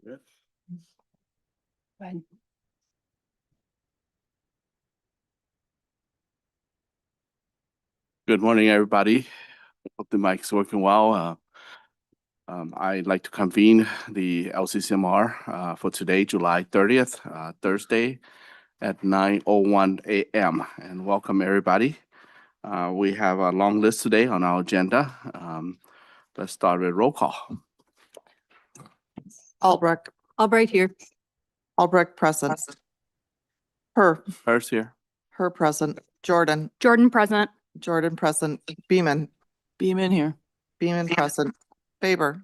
Good. Fine. Good morning, everybody. Hope the mic's working well. I'd like to convene the LCCMR for today, July 30th, Thursday at 9:01 a.m. And welcome, everybody. We have a long list today on our agenda. Let's start with roll call. Albrecht, Albright here. Albrecht present. Her Here. present. Jordan, Jordan present. Jordan present. Beeman, Beeman here. Beeman present. Faber.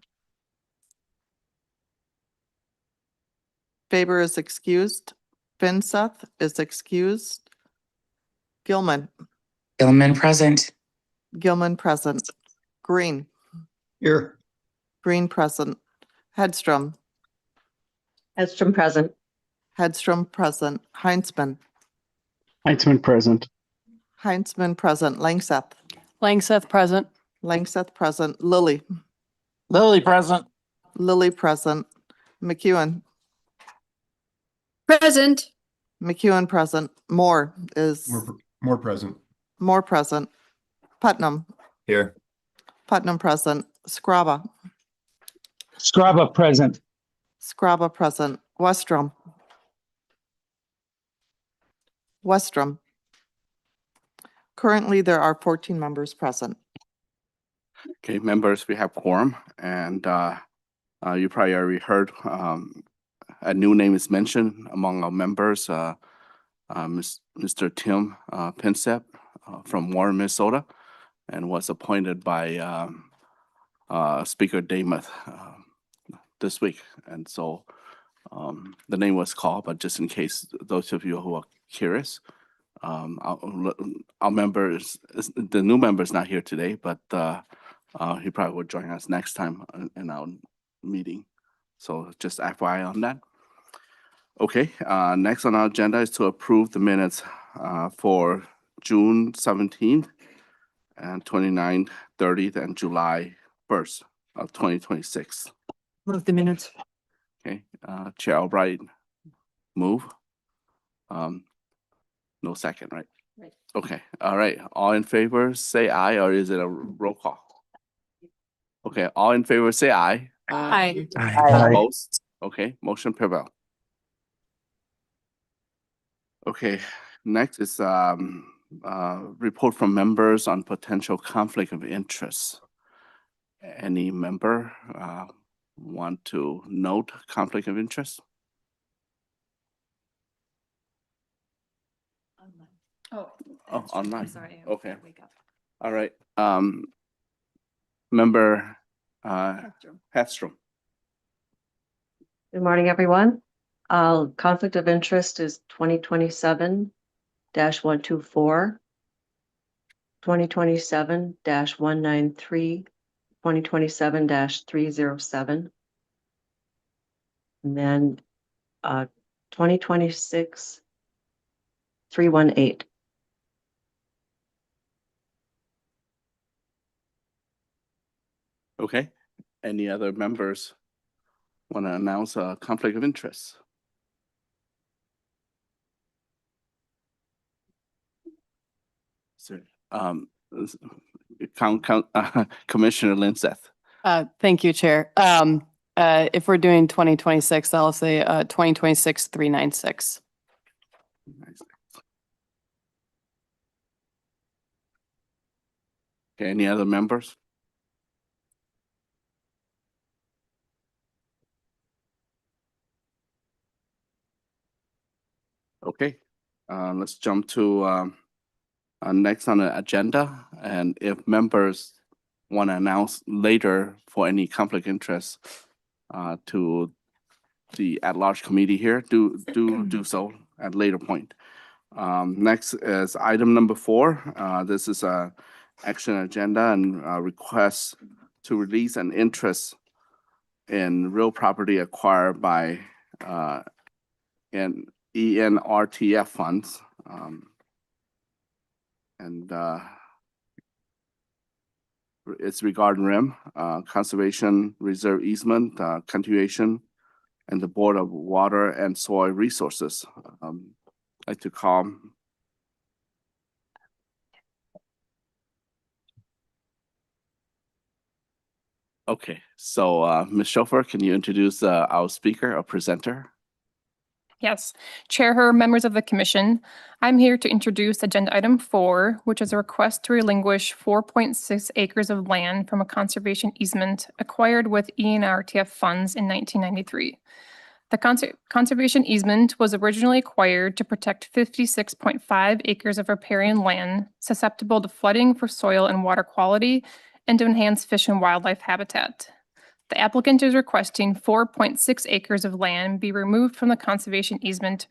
Faber is excused. Finseth is excused. Gilman, Gilman present. Gilman present. Green, Here. Green present. Hedstrom, Hedstrom present. Hedstrom present. Heinzman, Heinzman present. Heinzman present. Langseth, Langseth present. Langseth present. Lilly, Lily present. Lilly present. McEwen, Present. McEwen present. Moore is More present. Moore present. Putnam, Here. Putnam present. Scraba, Scraba present. Scraba present. Westrom, Westrom. Currently, there are 14 members present. Okay, members, we have quorum, and you probably already heard a new name is mentioned among our members, Mr. Tim Pinsep from Warren, Minnesota, and was appointed by Speaker Damath this week. And so the name was called, but just in case those of you who are curious, our member the new member is not here today, but he probably will join us next time in our meeting. So just FYI on that. Okay, next on our agenda is to approve the minutes for June 17th and 29th, 30th, and July 1st of 2026. Move the minutes. Okay, Chair Albright, move. No second, right? Right. Okay, all right. All in favor, say aye, or is it a roll call? Okay, all in favor, say aye. Aye. Opposed? Okay, motion prevail. Okay, next is report from members on potential conflict of interest. Any member want to note conflict of interest? Oh, Oh, online. Sorry. Okay. Wake up. All right. Member Hedstrom. Good morning, everyone. Conflict of interest is 2027-124, 2027-193, 2027-307, and then 2026-318. Okay. Any other members want to announce a conflict of interest? So, Commissioner Linseth. Thank you, Chair. If we're doing 2026, I'll say 2026-396. Okay, any other members? Okay, let's jump to next on the agenda. And if members want to announce later for any conflict interest to the at-large committee here, do so at a later point. Next is item number 4. This is a action agenda and request to release an interest in real property acquired by an ENRTF funds. And it's regarding RIM, Conservation Reserve Easement, continuation and the Board of Water and Soil Resources. I'd like to call. Okay, so Ms. Schofer, can you introduce our speaker or presenter? Yes, Chair Her, members of the commission, I'm here to introduce agenda item 4, which is a request to relinquish 4.6 acres of land from a conservation easement acquired with ENRTF funds in 1993. The conservation easement was originally acquired to protect 56.5 acres of riparian land susceptible to flooding for soil and water quality and to enhance fish and wildlife habitat. The applicant is requesting 4.6 acres of land be removed from the conservation easement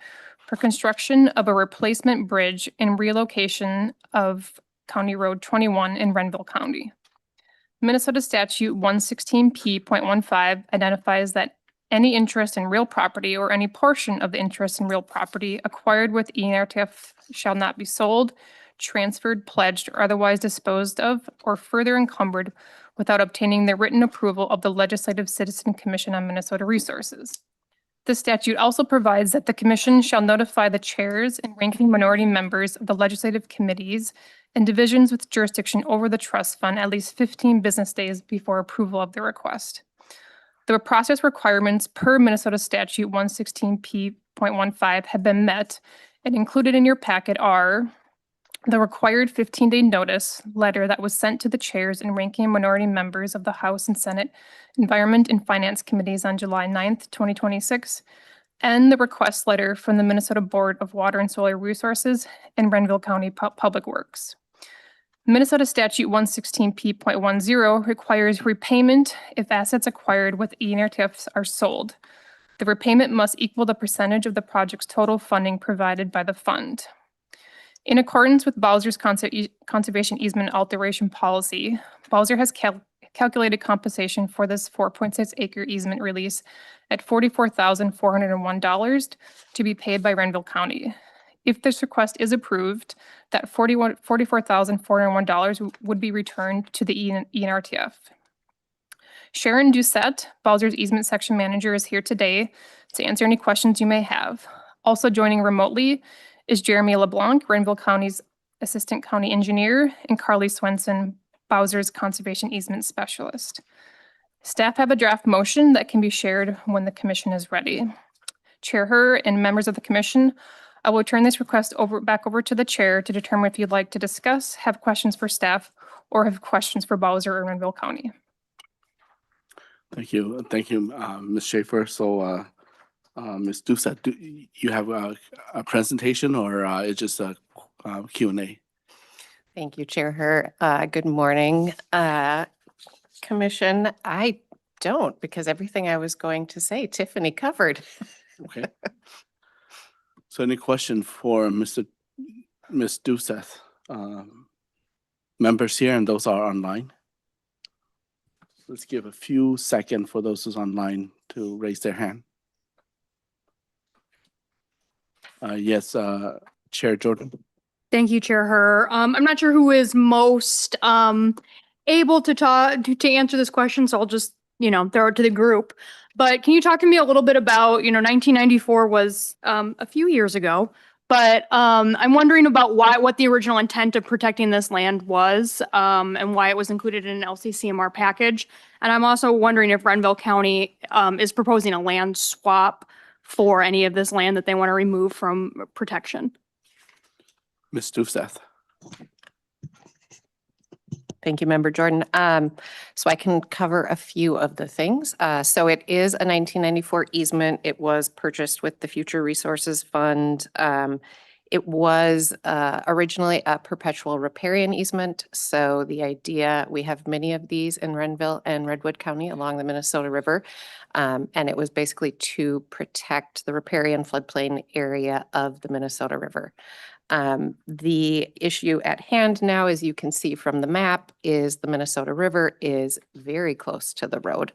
for construction of a replacement bridge and relocation of County Road 21 in Renville County. Minnesota Statute 116P.15 identifies that any interest in real property or any portion of the interest in real property acquired with ENRTF shall not be sold, transferred, pledged, or otherwise disposed of, or further encumbered without obtaining the written approval of the Legislative Citizen Commission on Minnesota Resources. The statute also provides that the commission shall notify the chairs and ranking minority members of the legislative committees and divisions with jurisdiction over the trust fund at least 15 business days before approval of the request. The process requirements per Minnesota Statute 116P.15 have been met, and included in your packet are the required 15-day notice letter that was sent to the chairs and ranking minority members of the House and Senate Environment and Finance Committees on July 9th, 2026, and the request letter from the Minnesota Board of Water and Soil Resources and Renville County Public Works. Minnesota Statute 116P.10 requires repayment if assets acquired with ENRTFs are sold. The repayment must equal the percentage of the project's total funding provided by the fund. In accordance with Bowser's conservation easement alteration policy, Bowser has calculated compensation for this 4.6 acre easement release at $44,401 to be paid by Renville County. If this request is approved, that $44,401 would be returned to the ENRTF. Sharon Doucette, Bowser's easement section manager, is here today to answer any questions you may have. Also joining remotely is Jeremy LeBlanc, Renville County's Assistant County Engineer, and Carly Swenson, Bowser's Conservation Easement Specialist. Staff have a draft motion that can be shared when the commission is ready. Chair Her and members of the commission, I will turn this request back over to the chair to determine if you'd like to discuss, have questions for staff, or have questions for Bowser or Renville County. Thank you, Ms. Schaefer. So, Ms. Doucette, do you have a presentation or it's just a Q&A? Thank you, Chair Her. Good morning, Commission. I don't, because everything I was going to say, Tiffany covered. Okay. So any question for Ms. Doucette? Members here and those are online. Let's give a few seconds for those who's online to raise their hand. Yes, Chair Jordan. Thank you, Chair Her. I'm not sure who is most able to answer this question, so I'll just, throw it to the group. But can you talk to me a little bit about, 1994 was a few years ago, but I'm wondering about what the original intent of protecting this land was and why it was included in an LCCMR package. And I'm also wondering if Renville County is proposing a land swap for any of this land that they want to remove from protection. Ms. Doucette. Thank you, Member Jordan. So I can cover a few of the things. So it is a 1994 easement. It was purchased with the Future Resources Fund. It was originally a perpetual riparian easement. So the idea, we have many of these in Renville and Redwood County along the Minnesota River. And it was basically to protect the riparian floodplain area of the Minnesota River. The issue at hand now, as you can see from the map, is the Minnesota River is very close to the road.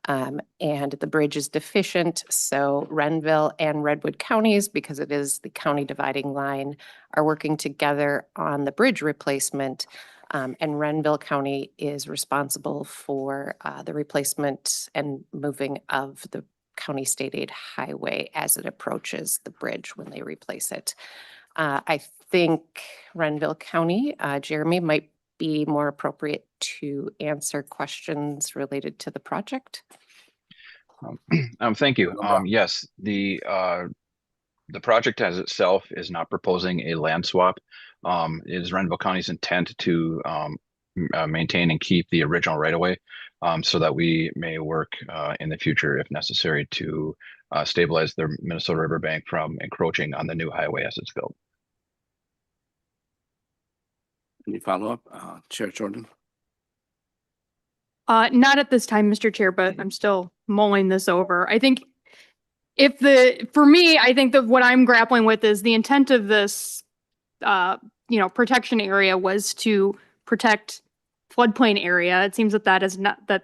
And the bridge is deficient, so Renville and Redwood counties, because it is the county dividing line, are working together on the bridge replacement. And Renville County is responsible for the replacement and moving of the county state aid highway as it approaches the bridge when they replace it. I think Renville County, Jeremy might be more appropriate to answer questions related to the project. Thank you. Yes, the project as itself is not proposing a land swap. It is Renville County's intent to maintain and keep the original right-of-way, so that we may work in the future if necessary to stabilize the Minnesota Riverbank from encroaching on the new highway as it's built. Any follow-up? Chair Jordan? Not at this time, Mr. Chair, but I'm still mulling this over. I think for me, I think that what I'm grappling with is the intent of this, protection area was to protect floodplain area. It seems that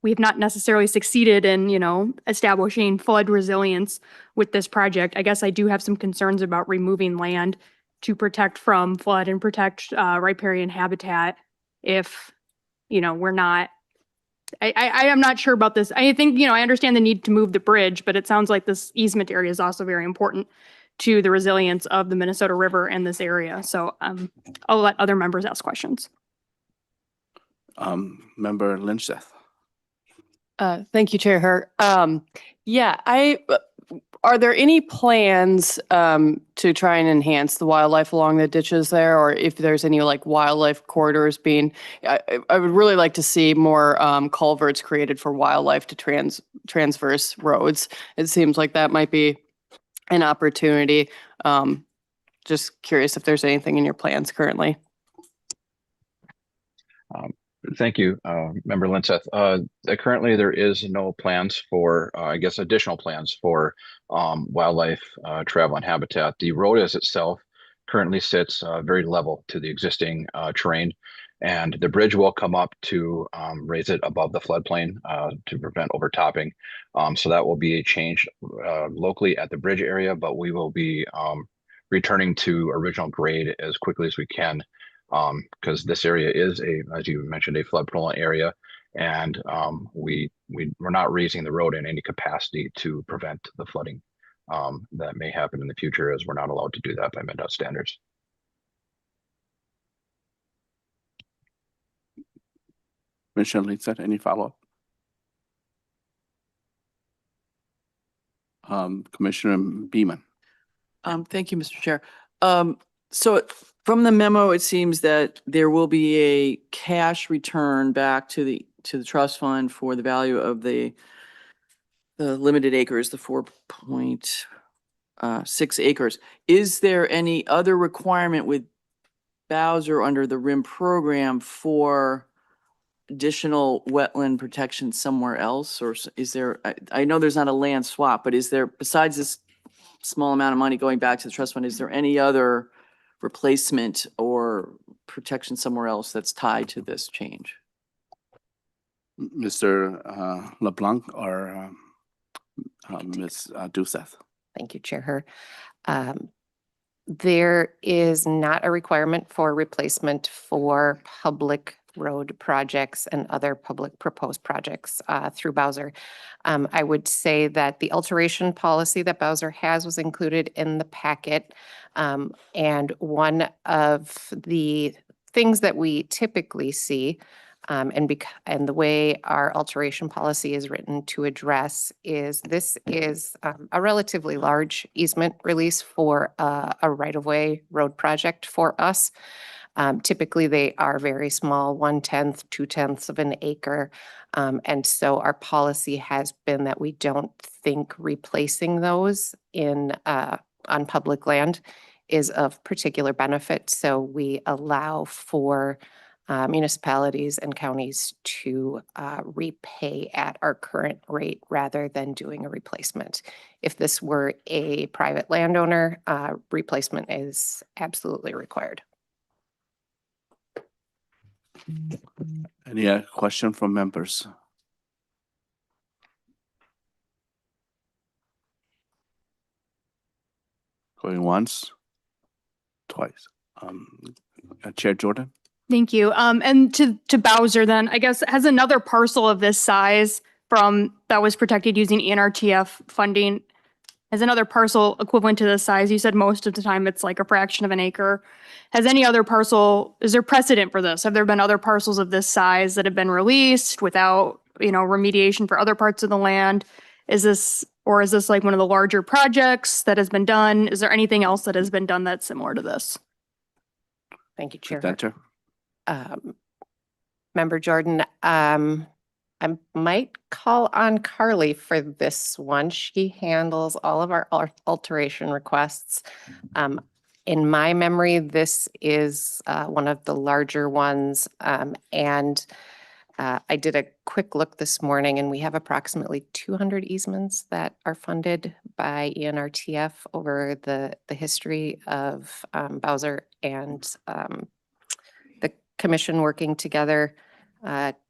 we have not necessarily succeeded in, establishing flood resilience with this project. I guess I do have some concerns about removing land to protect from flood and protect riparian habitat if, we're not. I am not sure about this. I think, I understand the need to move the bridge, but it sounds like this easement area is also very important to the resilience of the Minnesota River and this area. So I'll let other members ask questions. Member Lyncheth. Thank you, Chair Her. Are there any plans to try and enhance the wildlife along the ditches there, or if there's any like wildlife corridors being? I would really like to see more culverts created for wildlife to transverse roads. It seems like that might be an opportunity. Just curious if there's anything in your plans currently. Thank you, Member Linseth. Currently, there is no plans for, additional plans for wildlife travel and habitat. The road as itself currently sits very level to the existing terrain, and the bridge will come up to raise it above the floodplain to prevent overtopping. So that will be a change locally at the bridge area, but we will be returning to original grade as quickly as we can. Because this area is as you mentioned, a floodplain area, and we're not raising the road in any capacity to prevent the flooding that may happen in the future, as we're not allowed to do that by MnDOT standards. Commissioner Linseth, any follow-up? Commissioner Beeman. Thank you, Mr. Chair. So from the memo, it seems that there will be a cash return back to the trust fund for the value of the limited acres, the 4.6 acres. Is there any other requirement with Bowser under the RIM program for additional wetland protection somewhere else? Or is there, I know there's not a land swap, but is there, besides this small amount of money going back to the trust fund, is there any other replacement or protection somewhere else that's tied to this change? Mr. LeBlanc or Ms. Doucette? Thank you, Chair Her. There is not a requirement for replacement for public road projects and other public proposed projects through Bowser. I would say that the alteration policy that Bowser has was included in the packet. And one of the things that we typically see, and the way our alteration policy is written to address is this is a relatively large easement release for a right-of-way road project for us. Typically, they are very small, 1/10, 2/10 of an acre. And so our policy has been that we don't think replacing those on public land is of particular benefit. So we allow for municipalities and counties to repay at our current rate rather than doing a replacement. If this were a private landowner, replacement is absolutely required. Any question from members? Going once, twice. Chair Jordan? Thank you. And to Bowser then, I guess, has another parcel of this size that was protected using ENRTF funding has another parcel equivalent to this size? You said most of the time it's like a fraction of an acre. Has any other parcel, is there precedent for this? Have there been other parcels of this size that have been released without, remediation for other parts of the land? Is this like one of the larger projects that has been done? Is there anything else that has been done that's similar to this? Thank you, Chair. Presenter. Member Jordan, I might call on Carly for this one. She handles all of our alteration requests. In my memory, this is one of the larger ones. And I did a quick look this morning, and we have approximately 200 easements that are funded by ENRTF over the history of Bowser and the commission working together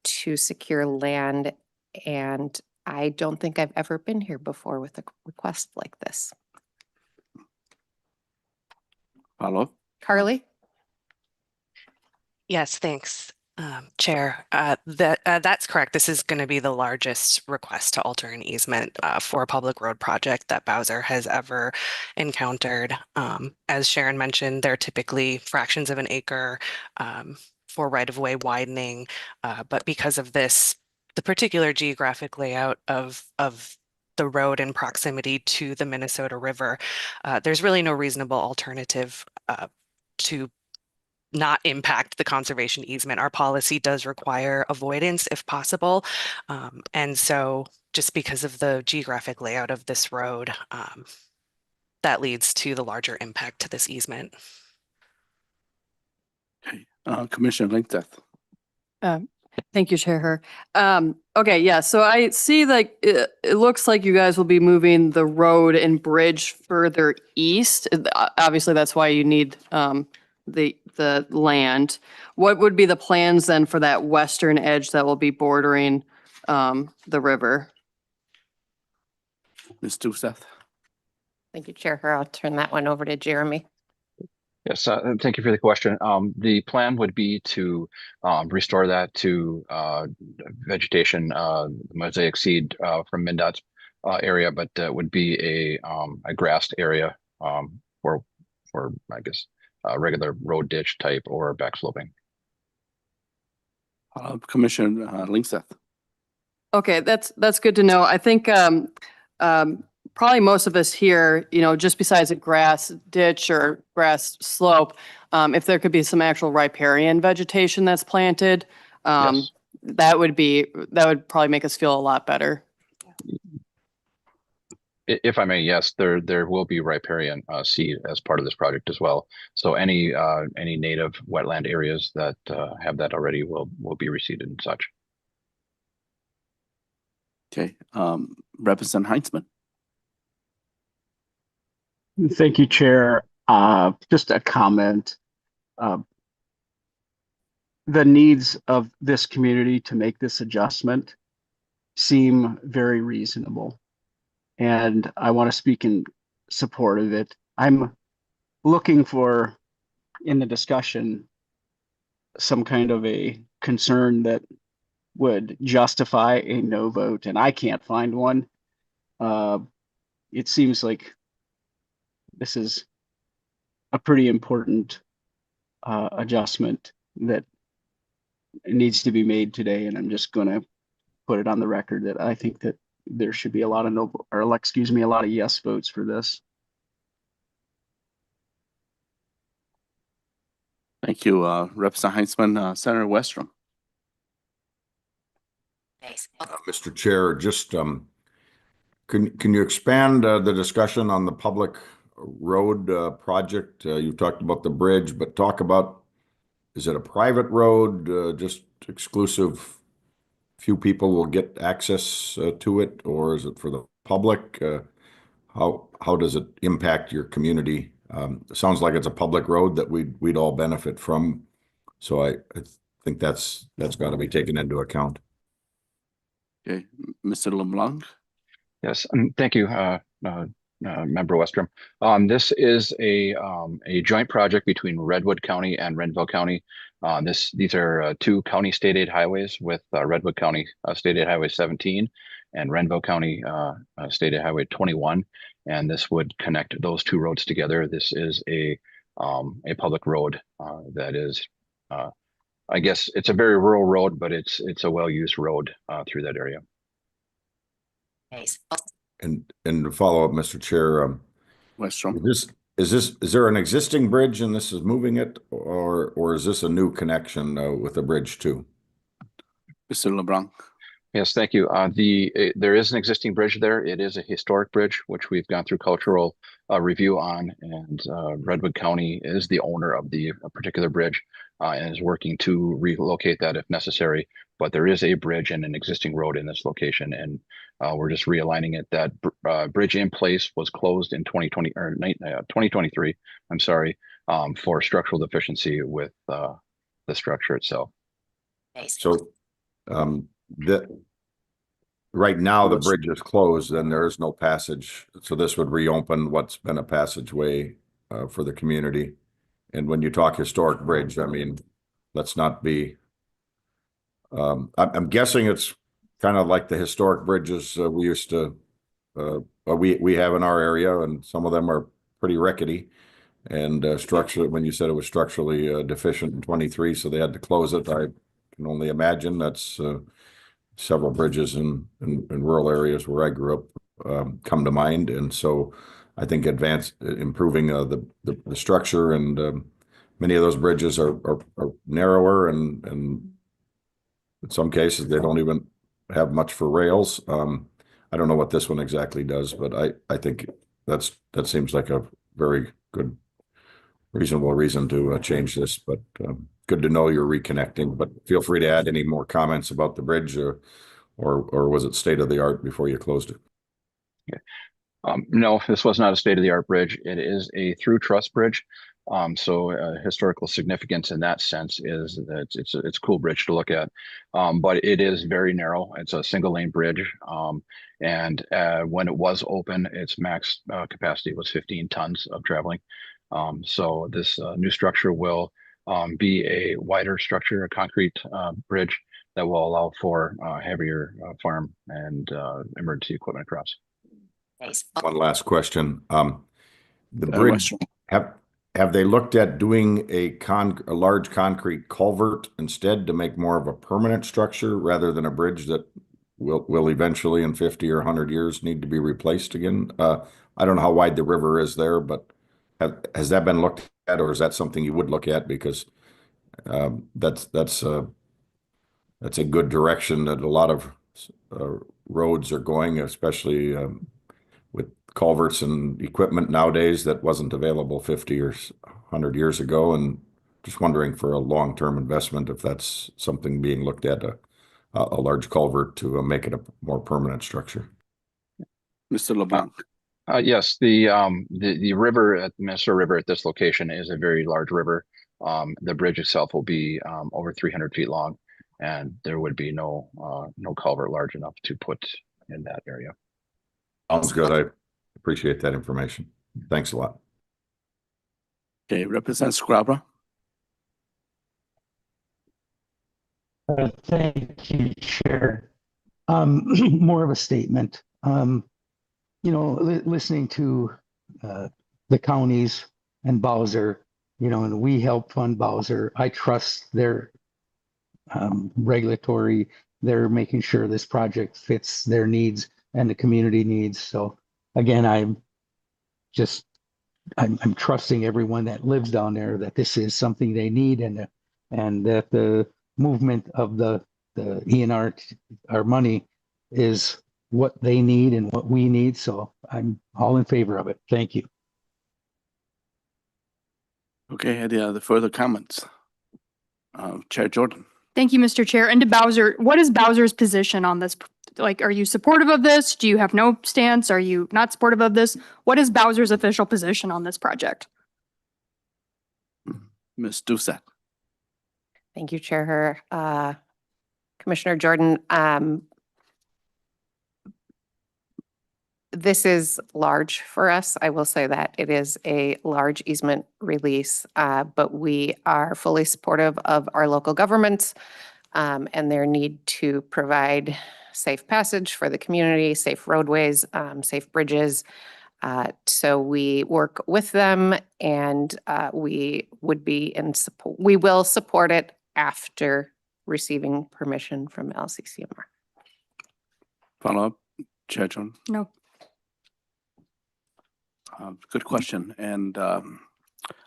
to secure land. And I don't think I've ever been here before with a request like this. Follow. Carly? Yes, thanks, Chair. That's correct. This is going to be the largest request to alter an easement for a public road project that Bowser has ever encountered. As Sharon mentioned, they're typically fractions of an acre for right-of-way widening, but because of this, the particular geographic layout of the road in proximity to the Minnesota River, there's really no reasonable alternative to not impact the conservation easement. Our policy does require avoidance if possible. And so just because of the geographic layout of this road, that leads to the larger impact to this easement. Okay. Commissioner Linkletter. Thank you, Chair. Okay, yeah, so I see like it looks like you guys will be moving the road and bridge further east. Obviously, that's why you need the land. What would be the plans then for that western edge that will be bordering the river? Ms. Doucette. Thank you, Chair. I'll turn that one over to Jeremy. Yes, thank you for the question. The plan would be to restore that to vegetation, mosaic seed from MnDOT's area, but would be a grassed area for I guess regular road ditch type or backsloping. Commissioner Linkletter. Okay, that's good to know. I think probably most of us here, just besides a grass ditch or grass slope, if there could be some actual riparian vegetation that's planted, Yes. that would probably make us feel a lot better. If I may, yes, there will be riparian seed as part of this project as well. So any native wetland areas that have that already will be reseeded and such. Okay. Representative Heinzman. Thank you, Chair. Just a comment. The needs of this community to make this adjustment seem very reasonable. And I want to speak in support of it. I'm looking for, in the discussion, some kind of a concern that would justify a no vote, and I can't find one. It seems like this is a pretty important adjustment that needs to be made today, and I'm just going to put it on the record that I think that there should be a lot of a lot of yes votes for this. Thank you, Representative Heinzman. Senator Westrom. Mr. Chair, just can you expand the discussion on the public road project? You talked about the bridge, but talk about, is it a private road, just exclusive? Few people will get access to it, or is it for the public? How does it impact your community? It sounds like it's a public road that we'd all benefit from. So I think that's got to be taken into account. Okay, Mr. LeBlanc. Yes, thank you, Member Westrom. This is a joint project between Redwood County and Renville County. These are two county state aid highways with Redwood County State Aid Highway 17 and Renville County State Aid Highway 21. And this would connect those two roads together. This is a public road that is, I guess it's a very rural road, but it's a well-used road through that area. Nice. And to follow up, Mr. Chair, Westrom. is there an existing bridge and this is moving it, or is this a new connection with the bridge too? Mr. LeBlanc. Yes, thank you. There is an existing bridge there. It is a historic bridge, which we've gone through cultural review on, and Redwood County is the owner of the particular bridge and is working to relocate that if necessary. But there is a bridge and an existing road in this location, and we're just realigning it. That bridge in place was closed in 2023. I'm sorry, for structural deficiency with the structure itself. Nice. So, right now the bridge is closed, and there is no passage. So this would reopen what's been a passageway for the community. And when you talk historic bridge, I mean, let's not be. I'm guessing it's kind of like the historic bridges we used to, we have in our area, and some of them are pretty rickety. And structurally, when you said it was structurally deficient in 23, so they had to close it. I can only imagine that's several bridges in rural areas where I grew up come to mind. And so I think improving the structure, and many of those bridges are narrower, and in some cases they don't even have much for rails. I don't know what this one exactly does, but I think that seems like a very good, reasonable reason to change this. But good to know you're reconnecting. But feel free to add any more comments about the bridge, or was it state of the art before you closed it? Okay. No, this was not a state-of-the-art bridge. It is a through truss bridge. So historical significance in that sense is that it's a cool bridge to look at. But it is very narrow. It's a single lane bridge. And when it was open, its max capacity was 15 tons of traveling. So this new structure will be a wider structure, a concrete bridge that will allow for heavier farm and emergency equipment across. Nice. One last question. The bridge, have they looked at doing a large concrete culvert instead to make more of a permanent structure rather than a bridge that will eventually in 50 or 100 years need to be replaced again? I don't know how wide the river is there, but has that been looked at, or is that something you would look at? Because that's a good direction that a lot of roads are going, especially with culverts and equipment nowadays that wasn't available 50 or 100 years ago. And just wondering for a long-term investment, if that's something being looked at, a large culvert to make it a more permanent structure. Mr. LeBlanc. Yes, the river at the Minnesota River at this location is a very large river. The bridge itself will be over 300 feet long, and there would be no culvert large enough to put in that area. Sounds good. I appreciate that information. Thanks a lot. Okay, Representative Scrabble. Thank you, Chair. More of a statement. Listening to the counties and Bowser, and we help fund Bowser. I trust their regulatory. They're making sure this project fits their needs and the community needs. So again, I'm trusting everyone that lives down there that this is something they need, and that the movement of the ENR, our money, is what they need and what we need. So I'm all in favor of it. Thank you. Okay, any other further comments? Chair Jordan. Thank you, Mr. Chair. And to Bowser, what is Bowser's position on this? Like, are you supportive of this? Do you have no stance? Are you not supportive of this? What is Bowser's official position on this project? Ms. Doucette. Thank you, Chair. Commissioner Jordan. This is large for us. I will say that it is a large easement release, but we are fully supportive of our local governments and their need to provide safe passage for the community, safe roadways, safe bridges. So we work with them and we would be in support. We will support it after receiving permission from LCCMR. Follow up, Chair John? No. Good question. And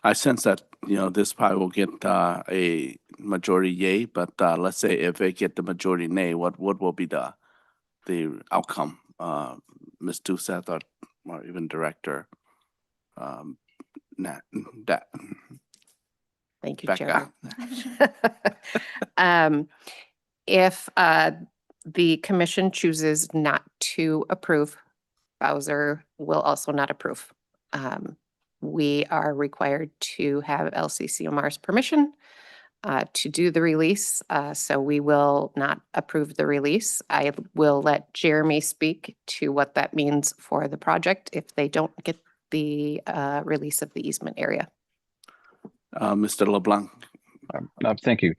I sense that, this probably will get a majority yay, but let's say if they get the majority nay, what will be the outcome? Ms. Doucette or even Director Thank you, Becca? Chair. If the commission chooses not to approve, Bowser will also not approve. We are required to have LCCMR's permission to do the release, so we will not approve the release. I will let Jeremy speak to what that means for the project if they don't get the release of the easement area. Mr. LeBlanc? Thank you.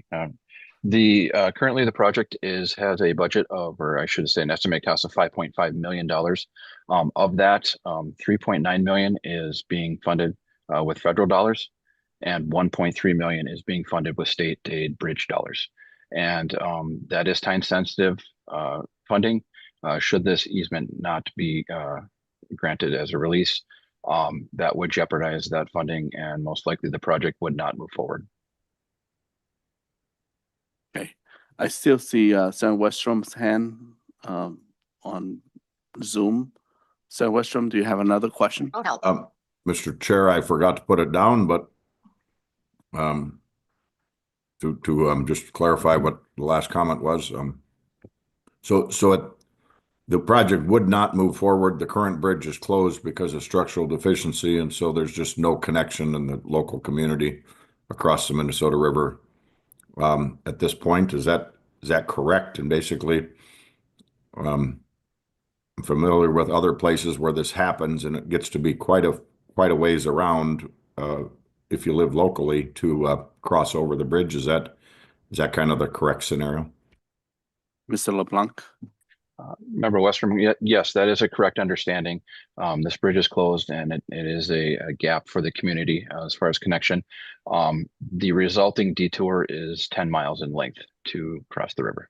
Currently the project has a budget of, or I should say an estimated cost of $5.5 million. Of that, $3.9 million is being funded with federal dollars and $1.3 million is being funded with state aid bridge dollars. And that is time sensitive funding. Should this easement not be granted as a release, that would jeopardize that funding and most likely the project would not move forward. Okay, I still see Senator Weststrom's hand on Zoom. Senator Westrom, do you have another question? Mr. Chair, I forgot to put it down, but to just clarify what the last comment was, the project would not move forward. The current bridge is closed because of structural deficiency, and so there's just no connection in the local community across the Minnesota River at this point. Is that correct? And basically, I'm familiar with other places where this happens, and it gets to be quite a ways around if you live locally to cross over the bridge. Is that kind of the correct scenario? Mr. LeBlanc? Member Westrom, yes, that is a correct understanding. This bridge is closed and it is a gap for the community as far as connection. The resulting detour is 10 miles in length to cross the river.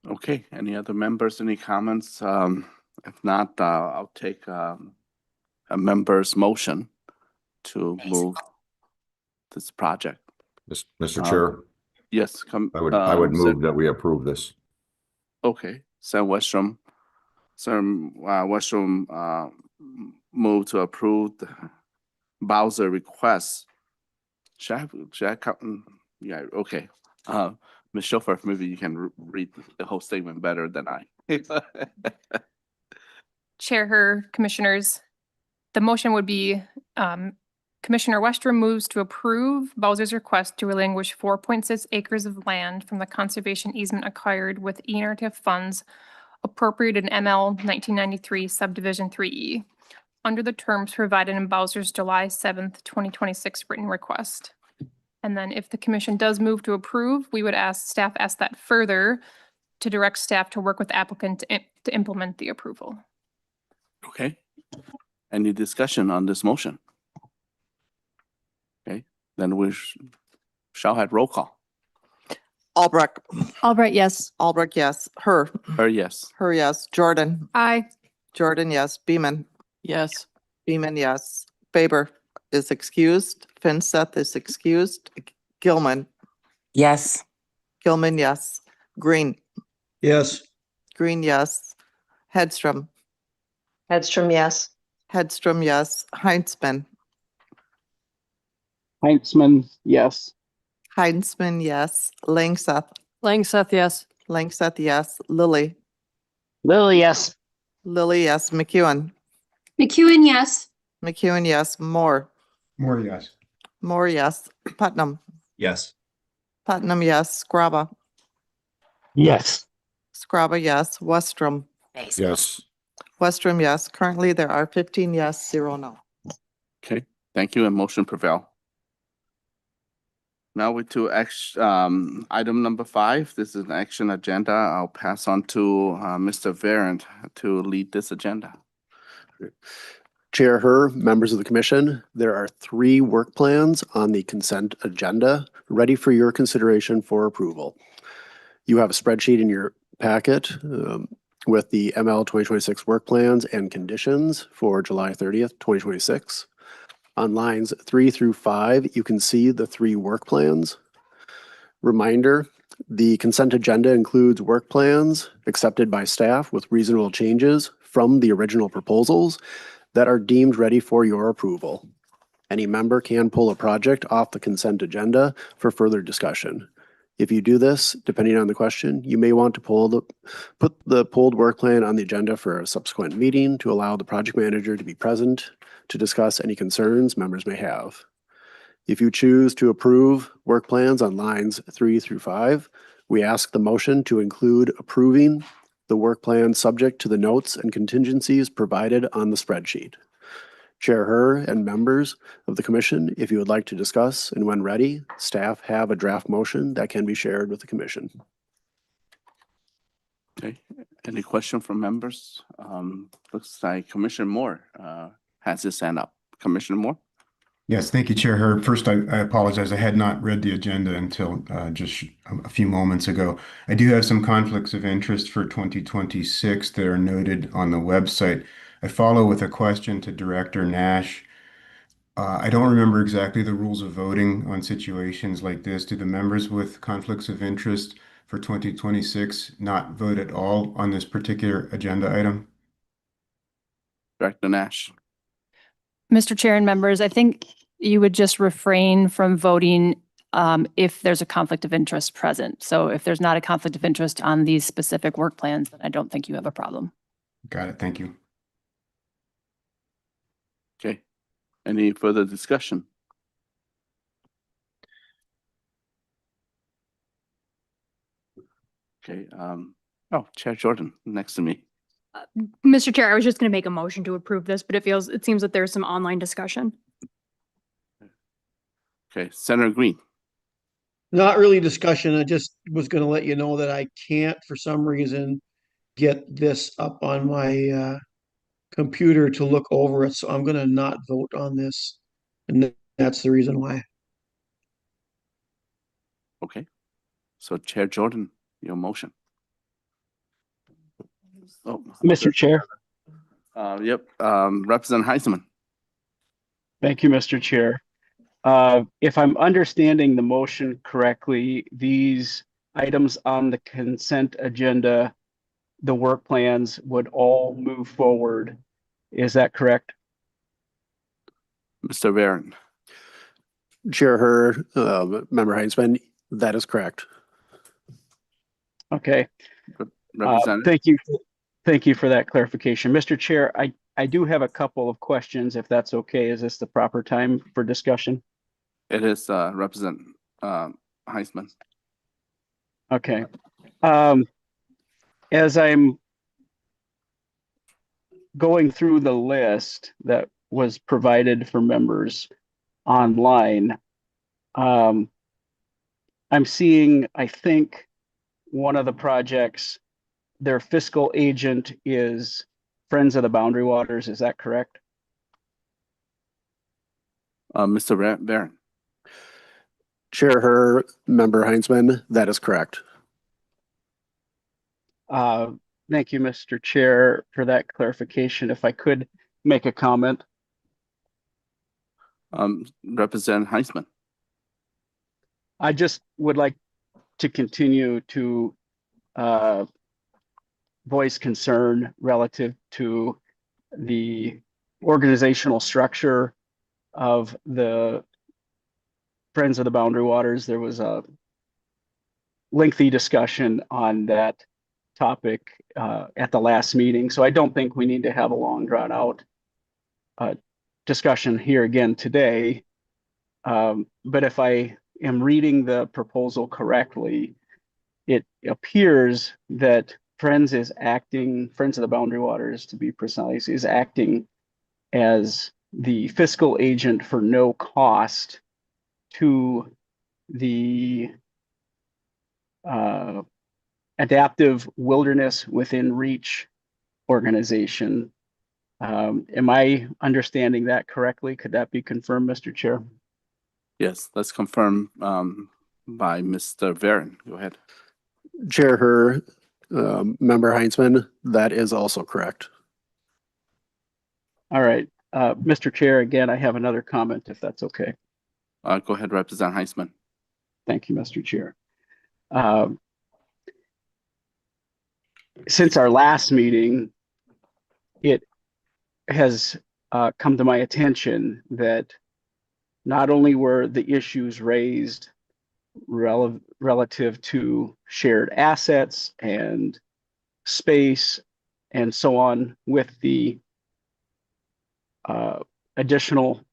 Okay, any other members, any comments? If not, I'll take a member's motion to move this project. Mr. Chair? Yes, I would move that we approve this. Okay, Senator Westrom. Westrom move to approve the Bowser request. Should I come? Yeah, okay. Ms. Schofer, maybe you can read the whole statement better than I. Chair Her, Commissioners, the motion would be Commissioner Westrom moves to approve Bowser's request to relinquish 4.6 acres of land from the conservation easement acquired with ENRTF funds appropriated in ML 1993 subdivision 3E under the terms provided in Bowser's July 7th, 2026 written request. And then if the commission does move to approve, we would staff ask that further to direct staff to work with the applicant to implement the approval. Okay. Any discussion on this motion? Okay, then we shall have roll call. Albrecht. Albright, yes. Albrecht, yes. Her. Her, yes. Her, yes. Jordan. Aye. Jordan, yes. Beeman. Yes. Beeman, yes. Faber is excused. Finseth is excused. Gilman. Yes. Gilman, yes. Green. Yes. Green, yes. Hedstrom. Hedstrom, yes. Hedstrom, yes. Heinzman. Heinzman, yes. Heinzman, yes. Langseth. Langseth, yes. Langseth, yes. Lilly. Lily, yes. Lilly, yes. McEwen. McEwen, yes. McEwen, yes. Moore. More yes. Moore, yes. Putnam. Yes. Putnam, yes. Scrabba. Yes. Scrabba, yes. Westrom. Yes. Westrom, yes. Currently, there are 15 yes, 0 no. Okay, thank you, and motion prevail. Now we to item number 5. This is an action agenda. I'll pass on to Mr. Variant to lead this agenda. Chair Her, members of the commission, there are 3 work plans on the consent agenda ready for your consideration for approval. You have a spreadsheet in your packet with the ML 2026 work plans and conditions for July 30th, 2026. On lines 3 through 5, you can see the 3 work plans. Reminder, the consent agenda includes work plans accepted by staff with reasonable changes from the original proposals that are deemed ready for your approval. Any member can pull a project off the consent agenda for further discussion. If you do this, depending on the question, you may want to put the pulled work plan on the agenda for a subsequent meeting to allow the project manager to be present to discuss any concerns members may have. If you choose to approve work plans on lines 3 through 5, we ask the motion to include approving the work plan subject to the notes and contingencies provided on the spreadsheet. Chair Her and members of the commission, if you would like to discuss, and when ready, staff have a draft motion that can be shared with the commission. Okay, any question from members? Looks like Commissioner Moore has his hand up. Commissioner Moore? Yes, thank you, Chair Hurd. First, I apologize. I had not read the agenda until just a few moments ago. I do have some conflicts of interest for 2026 that are noted on the website. I follow with a question to Director Nash. I don't remember exactly the rules of voting on situations like this. Do the members with conflicts of interest for 2026 not vote at all on this particular agenda item? Director Nash? Mr. Chair and members, I think you would just refrain from voting if there's a conflict of interest present. So if there's not a conflict of interest on these specific work plans, then I don't think you have a problem. Got it. Thank you. Okay, any further discussion? Okay, Chair Jordan, next to me. Mr. Chair, I was just going to make a motion to approve this, but it seems that there's some online discussion. Okay, Senator Green. Not really discussion. I just was going to let you know that I can't, for some reason, get this up on my computer to look over it. So I'm going to not vote on this. And that's the reason why. Okay, so Chair Jordan, your motion. Oh, Mr. Chair. Yep, Representative Heisman. Thank you, Mr. Chair. If I'm understanding the motion correctly, these items on the consent agenda, the work plans would all move forward. Is that correct? Mr. Varian. Chair Her, Member Heisman, that is correct. Okay. Representative. Thank you for that clarification. Mr. Chair, I do have a couple of questions, if that's okay. Is this the proper time for discussion? It is Representative Heisman. Okay. As I'm going through the list that was provided for members online, I'm seeing, I think, one of the projects, their fiscal agent is Friends of the Boundary Waters. Is that correct? Mr. Varian. Chair Her, Member Heisman, that is correct. Thank you, Mr. Chair, for that clarification. If I could make a comment. Representative Heisman. I just would like to continue to voice concern relative to the organizational structure of the Friends of the Boundary Waters. There was a lengthy discussion on that topic at the last meeting, so I don't think we need to have a long drawn out discussion here again today. But if I am reading the proposal correctly, it appears that Friends of the Boundary Waters, to be precise, is acting as the fiscal agent for no cost to the Adaptive Wilderness Within Reach organization. Am I understanding that correctly? Could that be confirmed, Mr. Chair? Yes, let's confirm by Mr. Varen. Go ahead. Chair Her, Member Heinzman, that is also correct. All right. Mr. Chair, again, I have another comment, if that's okay. Go ahead, Representative Heisman. Thank you, Mr. Chair. Since our last meeting, it has come to my attention that not only were the issues raised relative to shared assets and space and so on with the additional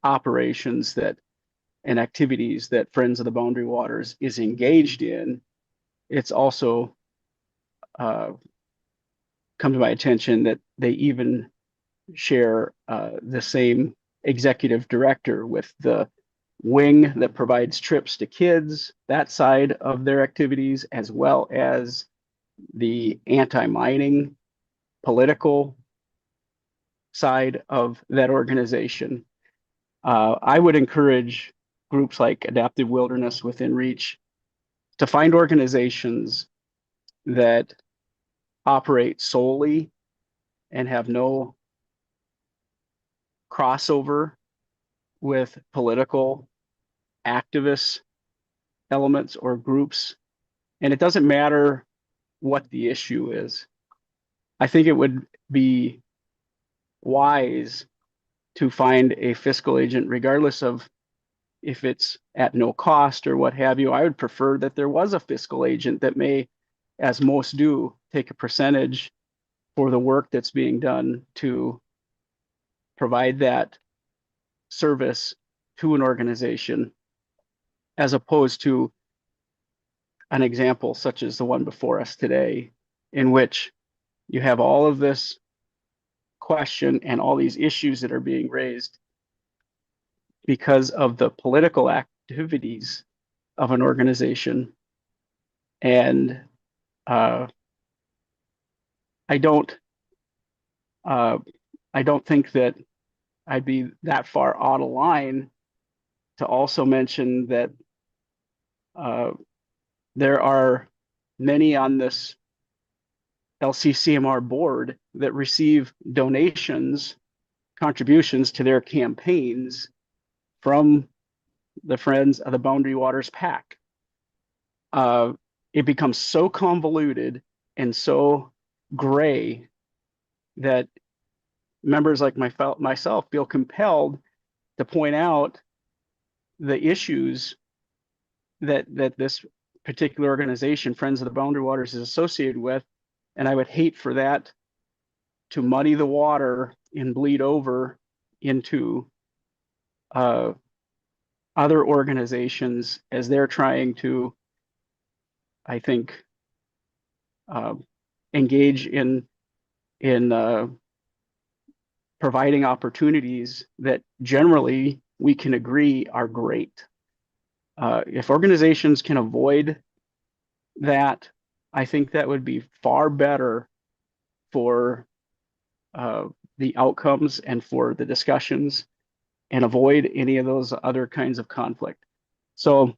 operations that and activities that Friends of the Boundary Waters is engaged in, it's also come to my attention that they even share the same executive director with the wing that provides trips to kids, that side of their activities, as well as the anti-mining political side of that organization. I would encourage groups like Adaptive Wilderness Within Reach to find organizations that operate solely and have no crossover with political activist elements or groups. And it doesn't matter what the issue is. I think it would be wise to find a fiscal agent, regardless of if it's at no cost or what have you. I would prefer that there was a fiscal agent that may, as most do, take a percentage for the work that's being done to provide that service to an organization, as opposed to an example such as the one before us today, in which you have all of this question and all these issues that are being raised because of the political activities of an organization. And I don't think that I'd be that far out of line to also mention that there are many on this LCCMR board that receive donations, contributions to their campaigns from the Friends of the Boundary Waters PAC. It becomes so convoluted and so gray that members like myself feel compelled to point out the issues that this particular organization, Friends of the Boundary Waters, is associated with. And I would hate for that to muddy the water and bleed over into other organizations as they're trying to, I think, engage in providing opportunities that generally we can agree are great. If organizations can avoid that, I think that would be far better for the outcomes and for the discussions, and avoid any of those other kinds of conflict. So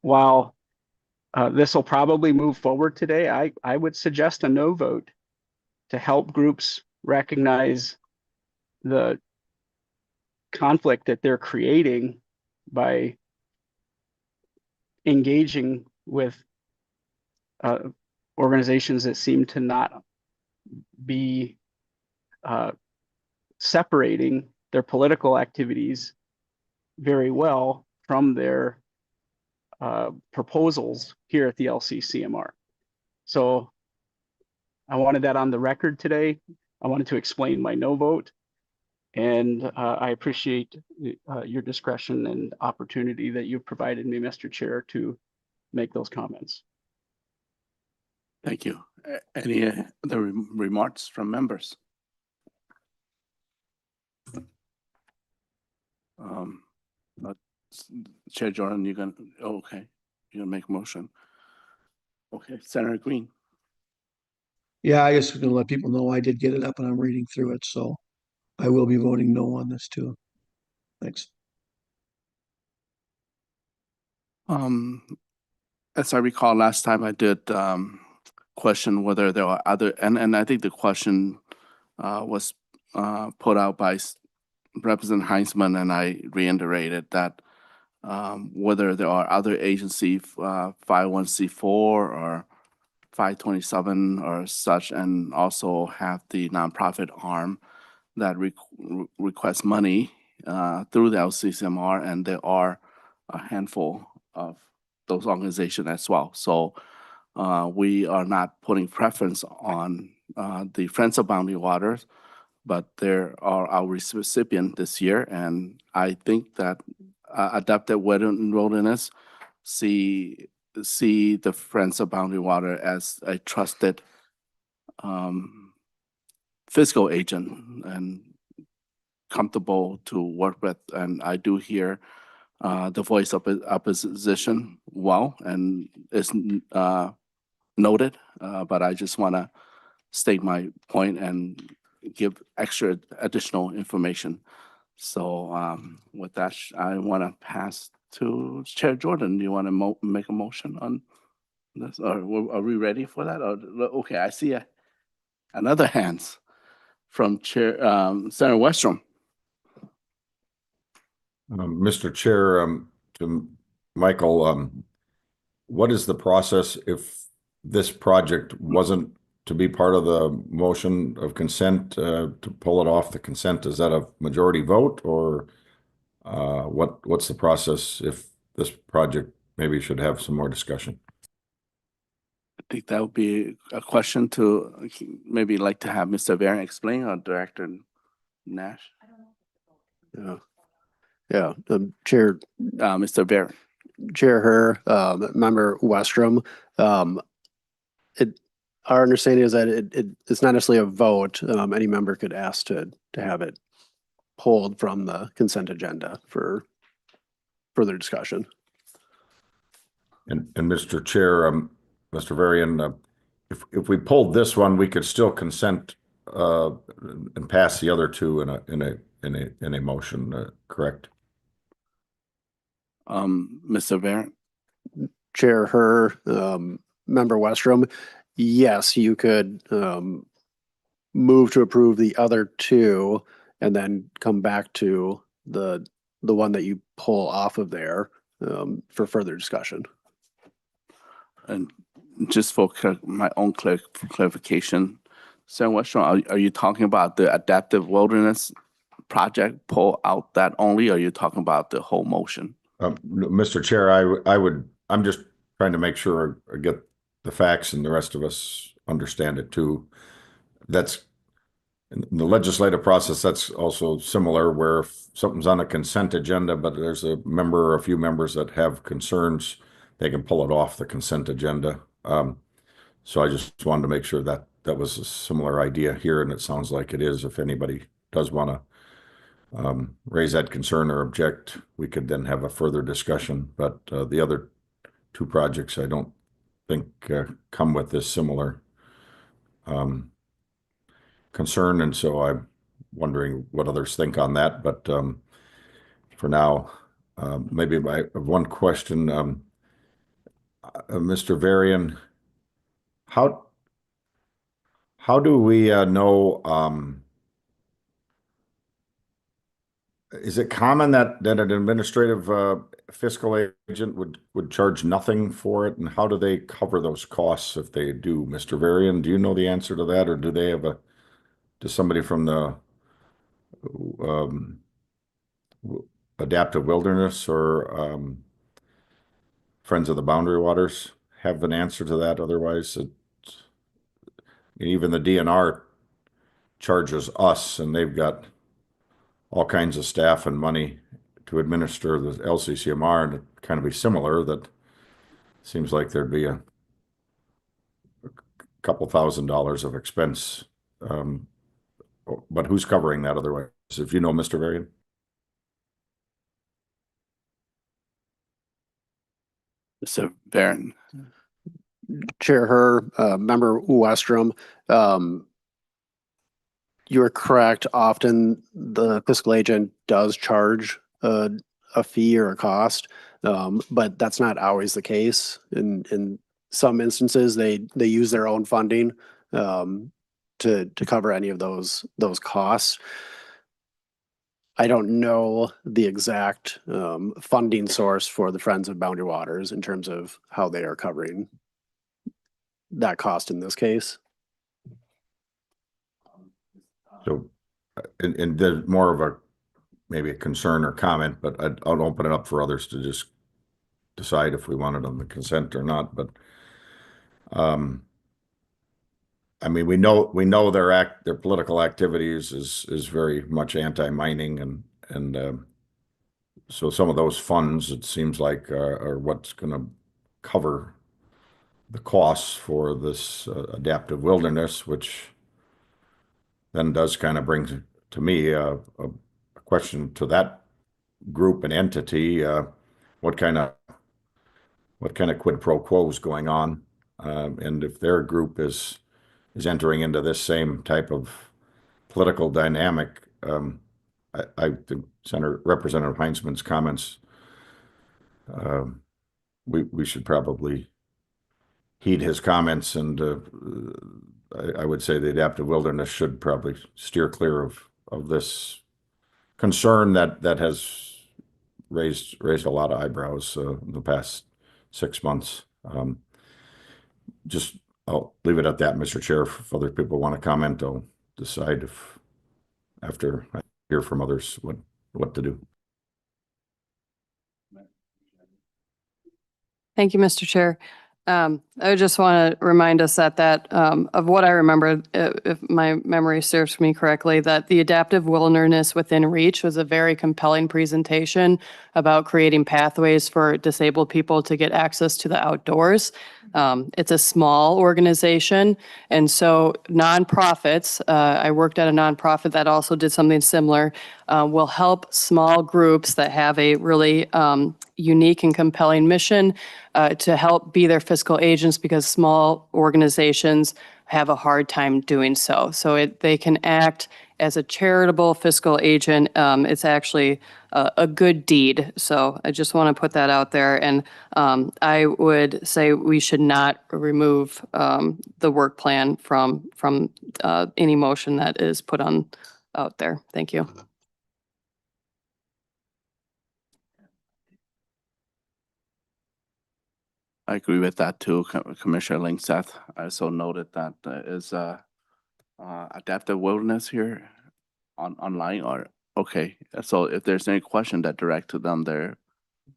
while this will probably move forward today, I would suggest a no vote to help groups recognize the conflict that they're creating by engaging with organizations that seem to not be separating their political activities very well from their proposals here at the LCCMR. So I wanted that on the record today. I wanted to explain my no vote, and I appreciate your discretion and opportunity that you've provided me, Mr. Chair, to make those comments. Thank you. Any other remarks from members? Uh, Chair Jordan, you're gonna, okay, you're gonna make a motion. Okay, Senator Green. Yeah, I just was gonna let people know I did get it up and I'm reading through it, so I will be voting no on this too. Thanks. As I recall, last time I did question whether there are other, and I think the question was put out by Representative Heinzman, and I reiterated that whether there are other agency 501c4 or 527 or such, and also have the nonprofit arm that requests money through the LCCMR, and there are a handful of those organizations as well. So we are not putting preference on the Friends of Boundary Waters, but there are our recipient this year, and I think that Adaptive Wilderness see the Friends of Boundary Water as a trusted fiscal agent and comfortable to work with. And I do hear the voice of opposition well, and it's noted, but I just want to state my point and give extra additional information. So with that, I want to pass to Chair Jordan. Do you want to make a motion on this, or are we ready for that? Or, okay, I see another hands from Chair Senator Westrom. Mr. Chair, to Michael, what is the process if this project wasn't to be part of the motion of consent to pull it off the consent? Is that a majority vote, or what's the process if this project maybe should have some more discussion? I think that would be a question to maybe like to have Mr. Varian explain, or Director Nash. Yeah, Chair, Mr. Varian. Chair Her, Member Westrom, our understanding is that it's not necessarily a vote. Any member could ask to have it pulled from the consent agenda for further discussion. And Mr. Chair, Mr. Varian, if we pulled this one, we could still consent and pass the other two in a motion, correct? Mr. Varian. Chair Her, Member Westrom, yes, you could move to approve the other two and then come back to the one that you pull off of there for further discussion. And just for my own clarification, Senator Westrom, are you talking about the Adaptive Wilderness project pull out that only, or are you talking about the whole motion? Mr. Chair, I'm just trying to make sure I get the facts and the rest of us understand it too. That's in the legislative process. That's also similar where if something's on a consent agenda, but there's a member or a few members that have concerns, they can pull it off the consent agenda. So I just wanted to make sure that that was a similar idea here, and it sounds like it is. If anybody does want to raise that concern or object, we could then have a further discussion. But the other two projects, I don't think come with this similar concern, and so I'm wondering what others think on that. But for now, maybe I have one question, Mr. Varian. How do we know? Is it common that an administrative fiscal agent would charge nothing for it, and how do they cover those costs if they do, Mr. Varian? Do you know the answer to that, or do they have does somebody from the Adaptive Wilderness or Friends of the Boundary Waters have an answer to that? Otherwise, even the DNR charges us, and they've got all kinds of staff and money to administer the LCCMR, and it kind of be similar. That seems like there'd be a couple $1,000s of expense. But who's covering that otherwise? If you know, Mr. Varian? Mr. Barron. Chair Her, Member Westrom, you're correct. Often the fiscal agent does charge a fee or a cost, but that's not always the case. In some instances, they use their own funding to cover any of those costs. I don't know the exact funding source for the Friends of Boundary Waters in terms of how they are covering that cost in this case. So, and there's more of a, maybe a concern or comment, but I'll open it up for others to just decide if we want it on the consent or not, but, I mean, we know their political activities is very much anti-mining and so some of those funds, it seems like, are what's gonna cover the costs for this adaptive wilderness, which then does kind of bring to me a question to that group and entity, what kind of quid pro quo is going on, and if their group is entering into this same type of political dynamic. I think Representative Heinzman's comments, we should probably heed his comments, and I would say the adaptive wilderness should probably steer clear of this concern that has raised a lot of eyebrows in the past 6 months. Just I'll leave it at that, Mr. Chair. If other people want to comment, I'll decide if after I hear from others what to do. Thank you, Mr. Chair. I just want to remind us that of what I remember, if my memory serves me correctly, that the adaptive wilderness within reach was a very compelling presentation about creating pathways for disabled people to get access to the outdoors. It's a small organization, and so nonprofits, I worked at a nonprofit that also did something similar, will help small groups that have a really unique and compelling mission to help be their fiscal agents, because small organizations have a hard time doing so. So they can act as a charitable fiscal agent. It's actually a good deed. So I just want to put that out there. And I would say we should not remove the work plan from any motion that is put on out there. Thank you. I agree with that too, Commissioner Lingseth. I also noted that is adaptive wilderness here online, or okay. So if there's any question that direct to them, they'll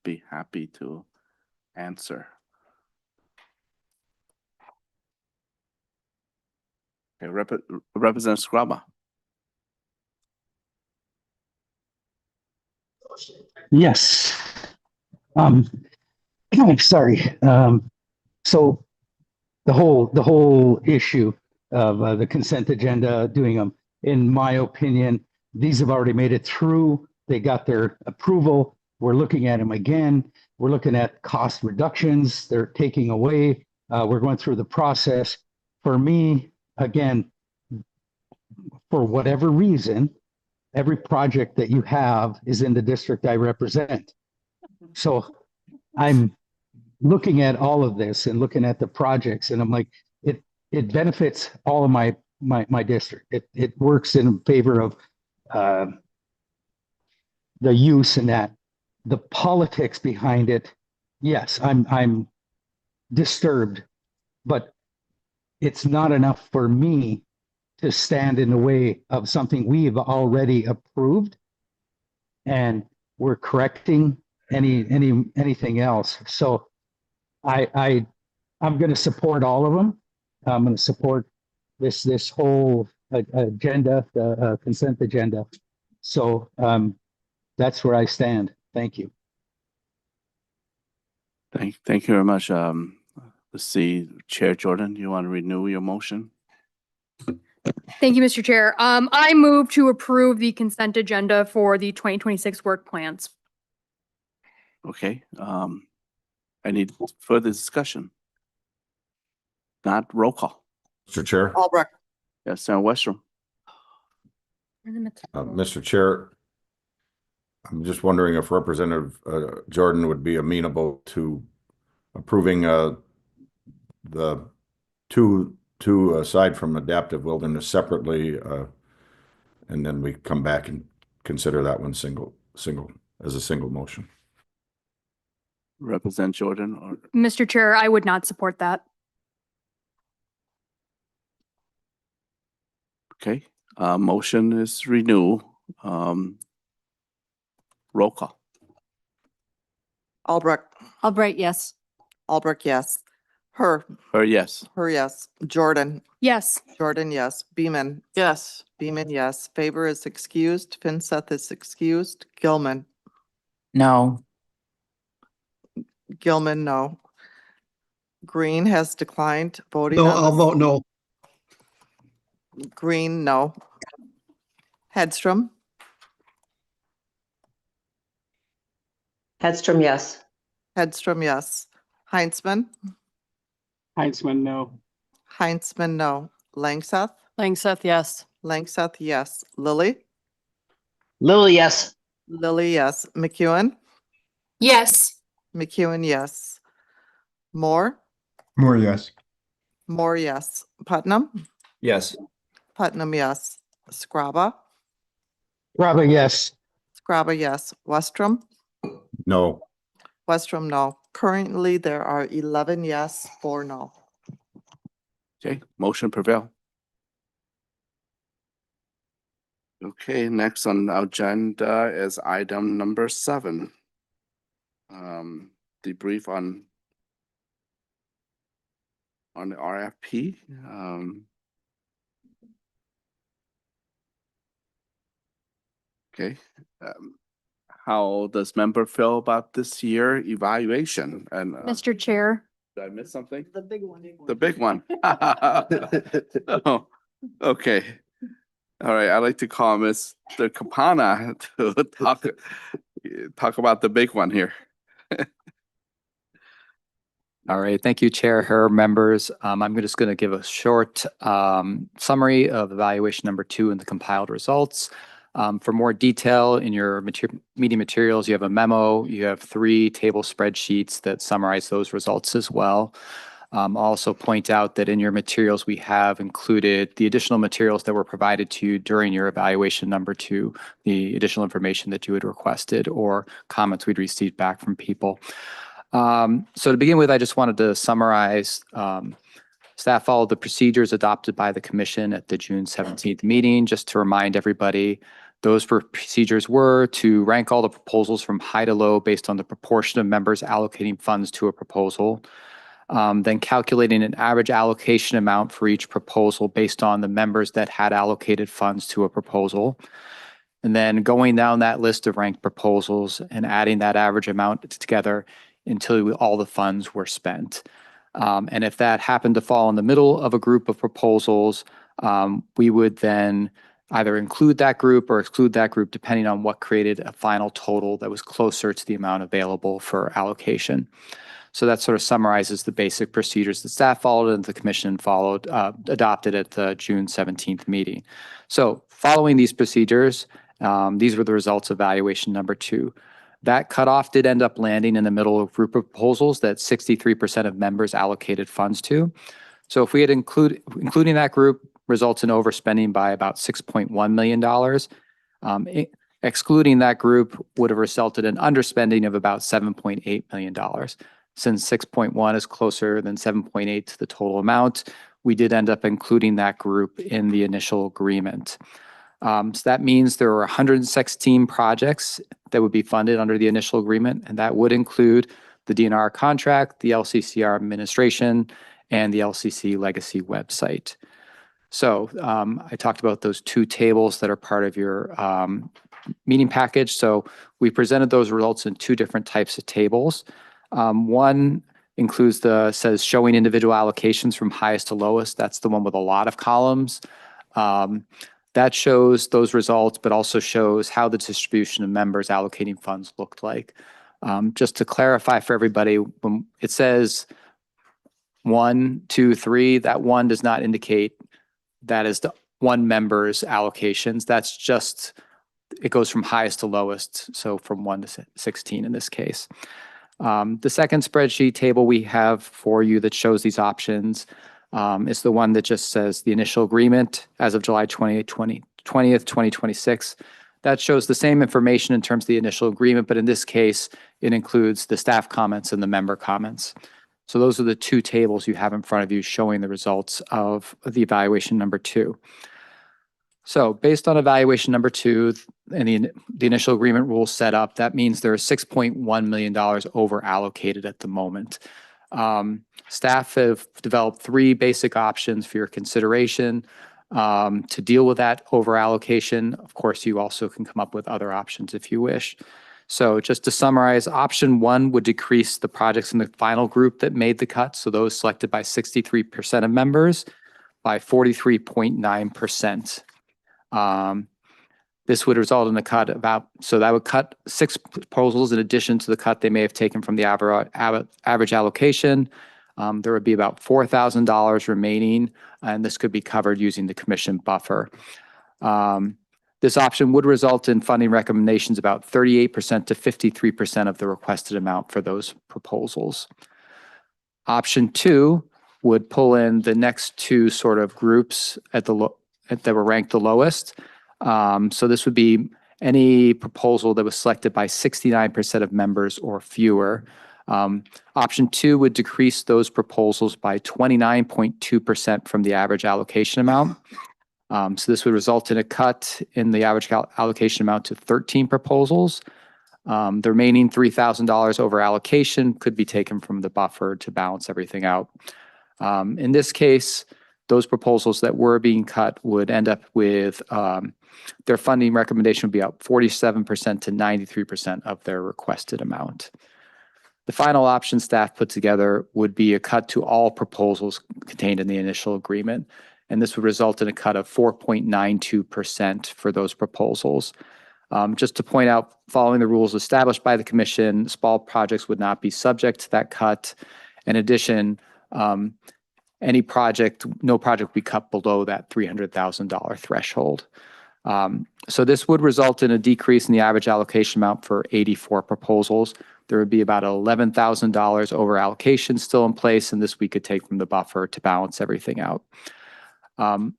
be happy to answer. Okay, Representative Scraba. Yes. Sorry. So the whole issue of the consent agenda, doing them, in my opinion, these have already made it through. They got their approval. We're looking at them again. We're looking at cost reductions. They're taking away. We're going through the process. For me, again, for whatever reason, every project that you have is in the district I represent. So I'm looking at all of this and looking at the projects, and I'm like, it benefits all of my district. It works in favor of the use and that. The politics behind it, yes, I'm disturbed, but it's not enough for me to stand in the way of something we've already approved, and we're correcting anything else. So I'm going to support all of them. I'm going to support this whole agenda, the consent agenda. So that's where I stand. Thank you. Thank you very much, Let's see, Chair Jordan, you want to renew your motion? Thank you, Mr. Chair. I move to approve the consent agenda for the 2026 work plans. Okay, any further discussion? Not roll call. Mr. Chair, Albrecht, Yes, Senator Westrom. Mr. Chair, I'm just wondering if Representative Jordan would be amenable to approving the two aside from adaptive wilderness separately, and then we come back and consider that one single as a single motion. Representative Jordan or Mr. Chair, I would not support that. okay, motion is renew. Roll call. Albrecht, Albright, yes. Albrecht, yes. Her, Yes. yes. Jordan, Yes. Jordan, yes. Beeman, Yes. Beeman, yes. Faber is excused. Finseth is excused. Gilman, No. Gilman, no. Green has declined voting No, on I'll this. vote no. Green, no. Hedstrom, Hedstrom, yes. Hedstrom, yes. Heinzman, Heinzman, no. Heinzman, no. Langseth, Langseth, yes. Langseth, yes. Lily, Lily, yes. Lily, yes. McEwen, Yes. McEwen, yes. Moore, More yes. Moore, yes. Putnam, Yes. Putnam, yes. Scraba, Robert, yes. Scraba, yes. Westrom, No. Westrom, no. Currently, there are 11 yes, 4 no. Okay, motion prevail. Okay, next on the agenda is item number 7. Debrief on the RFP. Okay. How does member feel about this year evaluation? And Mr. Chair. did I miss something? The big one. The big one. Oh, okay. All right, I'd like to call Mr. Capana to talk about the big one here. All right, thank you, Chair, her members. I'm just going to give a short summary of evaluation number 2 and the compiled results. For more detail in your meeting materials, you have a memo, you have 3 table spreadsheets that summarize those results as well. I'll also point out that in your materials, we have included the additional materials that were provided to you during your evaluation number 2, the additional information that you had requested or comments we'd received back from people. So to begin with, I just wanted to summarize, staff followed the procedures adopted by the commission at the June 17th meeting. Just to remind everybody, those procedures were to rank all the proposals from high to low based on the proportion of members allocating funds to a proposal. Then calculating an average allocation amount for each proposal based on the members that had allocated funds to a proposal. And then going down that list of ranked proposals and adding that average amount together until all the funds were spent. And if that happened to fall in the middle of a group of proposals, we would then either include that group or exclude that group depending on what created a final total that was closer to the amount available for allocation. So that sort of summarizes the basic procedures that staff followed and the commission adopted at the June 17th meeting. So following these procedures, these were the results of evaluation number 2. That cutoff did end up landing in the middle of a group of proposals that 63% of members allocated funds to. So if we had including that group results in overspending by about $6.1 million. Excluding that group would have resulted in underspending of about $7.8 million. Since 6.1 is closer than 7.8 to the total amount, we did end up including that group in the initial agreement. So that means there were 116 projects that would be funded under the initial agreement, and that would include the DNR contract, the LCCR administration, and the LCC legacy website. So I talked about those 2 tables that are part of your meeting package. So we presented those results in 2 different types of tables. One includes says showing individual allocations from highest to lowest. That's the one with a lot of columns. That shows those results, but also shows how the distribution of members allocating funds looked like. Just to clarify for everybody, when it says 1, 2, 3, that 1 does not indicate that is the one member's allocations. That's just, it goes from highest to lowest, so from 1 to 16 in this case. The second spreadsheet table we have for you that shows these options is the one that just says the initial agreement as of July 20th, 2026. That shows the same information in terms of the initial agreement, but in this case, it includes the staff comments and the member comments. So those are the two tables you have in front of you showing the results of the evaluation number 2. So based on evaluation number 2 and the initial agreement rules set up, that means there is $6.1 million over allocated at the moment. Staff have developed 3 basic options for your consideration to deal with that over allocation. Of course, you also can come up with other options if you wish. So just to summarize, option 1 would decrease the projects in the final group that made the cut, so those selected by 63% of members, by 43.9%. This would result in a cut so that would cut 6 proposals in addition to the cut they may have taken from the average allocation. There would be about $4,000 remaining, and this could be covered using the commission buffer. This option would result in funding recommendations about 38% to 53% of the requested amount for those proposals. Option 2 would pull in the next 2 sort of groups that were ranked the lowest. So this would be any proposal that was selected by 69% of members or fewer. Option 2 would decrease those proposals by 29.2% from the average allocation amount. So this would result in a cut in the average allocation amount to 13 proposals. The remaining $3,000 over allocation could be taken from the buffer to balance everything out. In this case, those proposals that were being cut would end up with their funding recommendation would be up 47% to 93% of their requested amount. The final option staff put together would be a cut to all proposals contained in the initial agreement, and this would result in a cut of 4.92% for those proposals. Just to point out, following the rules established by the commission, small projects would not be subject to that cut. In addition, no project would be cut below that $300,000 threshold. So this would result in a decrease in the average allocation amount for 84 proposals. There would be about $11,000 over allocation still in place, and this we could take from the buffer to balance everything out.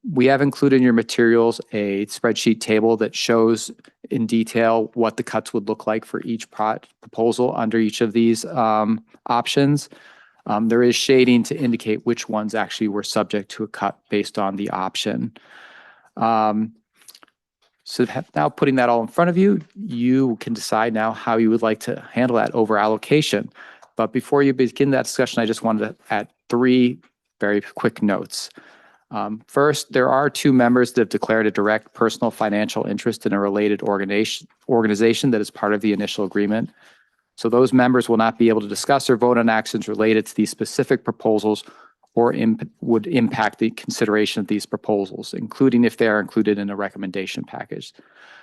We have included in your materials a spreadsheet table that shows in detail what the cuts would look like for each proposal under each of these options. There is shading to indicate which ones actually were subject to a cut based on the option. So now putting that all in front of you, you can decide now how you would like to handle that over allocation. But before you begin that discussion, I just wanted to add 3 very quick notes. First, there are 2 members that have declared a direct personal financial interest in a related organization that is part of the initial agreement. So those members will not be able to discuss or vote on actions related to these specific proposals or would impact the consideration of these proposals, including if they are included in a recommendation package.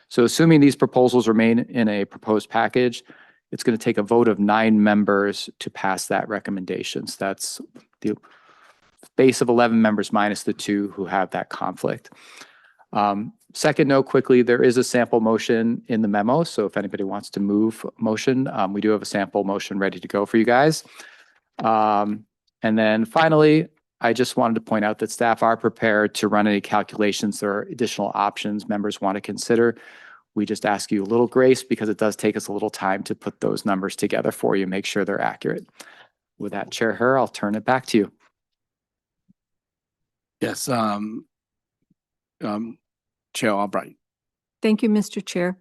So assuming these proposals remain in a proposed package, it's going to take a vote of 9 members to pass that recommendation. So that's the base of 11 members minus the 2 who have that conflict. Second note quickly, there is a sample motion in the memo. So if anybody wants to move motion, we do have a sample motion ready to go for you guys. And then finally, I just wanted to point out that staff are prepared to run any calculations or additional options members want to consider. We just ask you a little grace because it does take us a little time to put those numbers together for you, make sure they're accurate. With that, Chair Herr, I'll turn it back to you. Yes, Chair Albright. Thank you, Mr. Chair.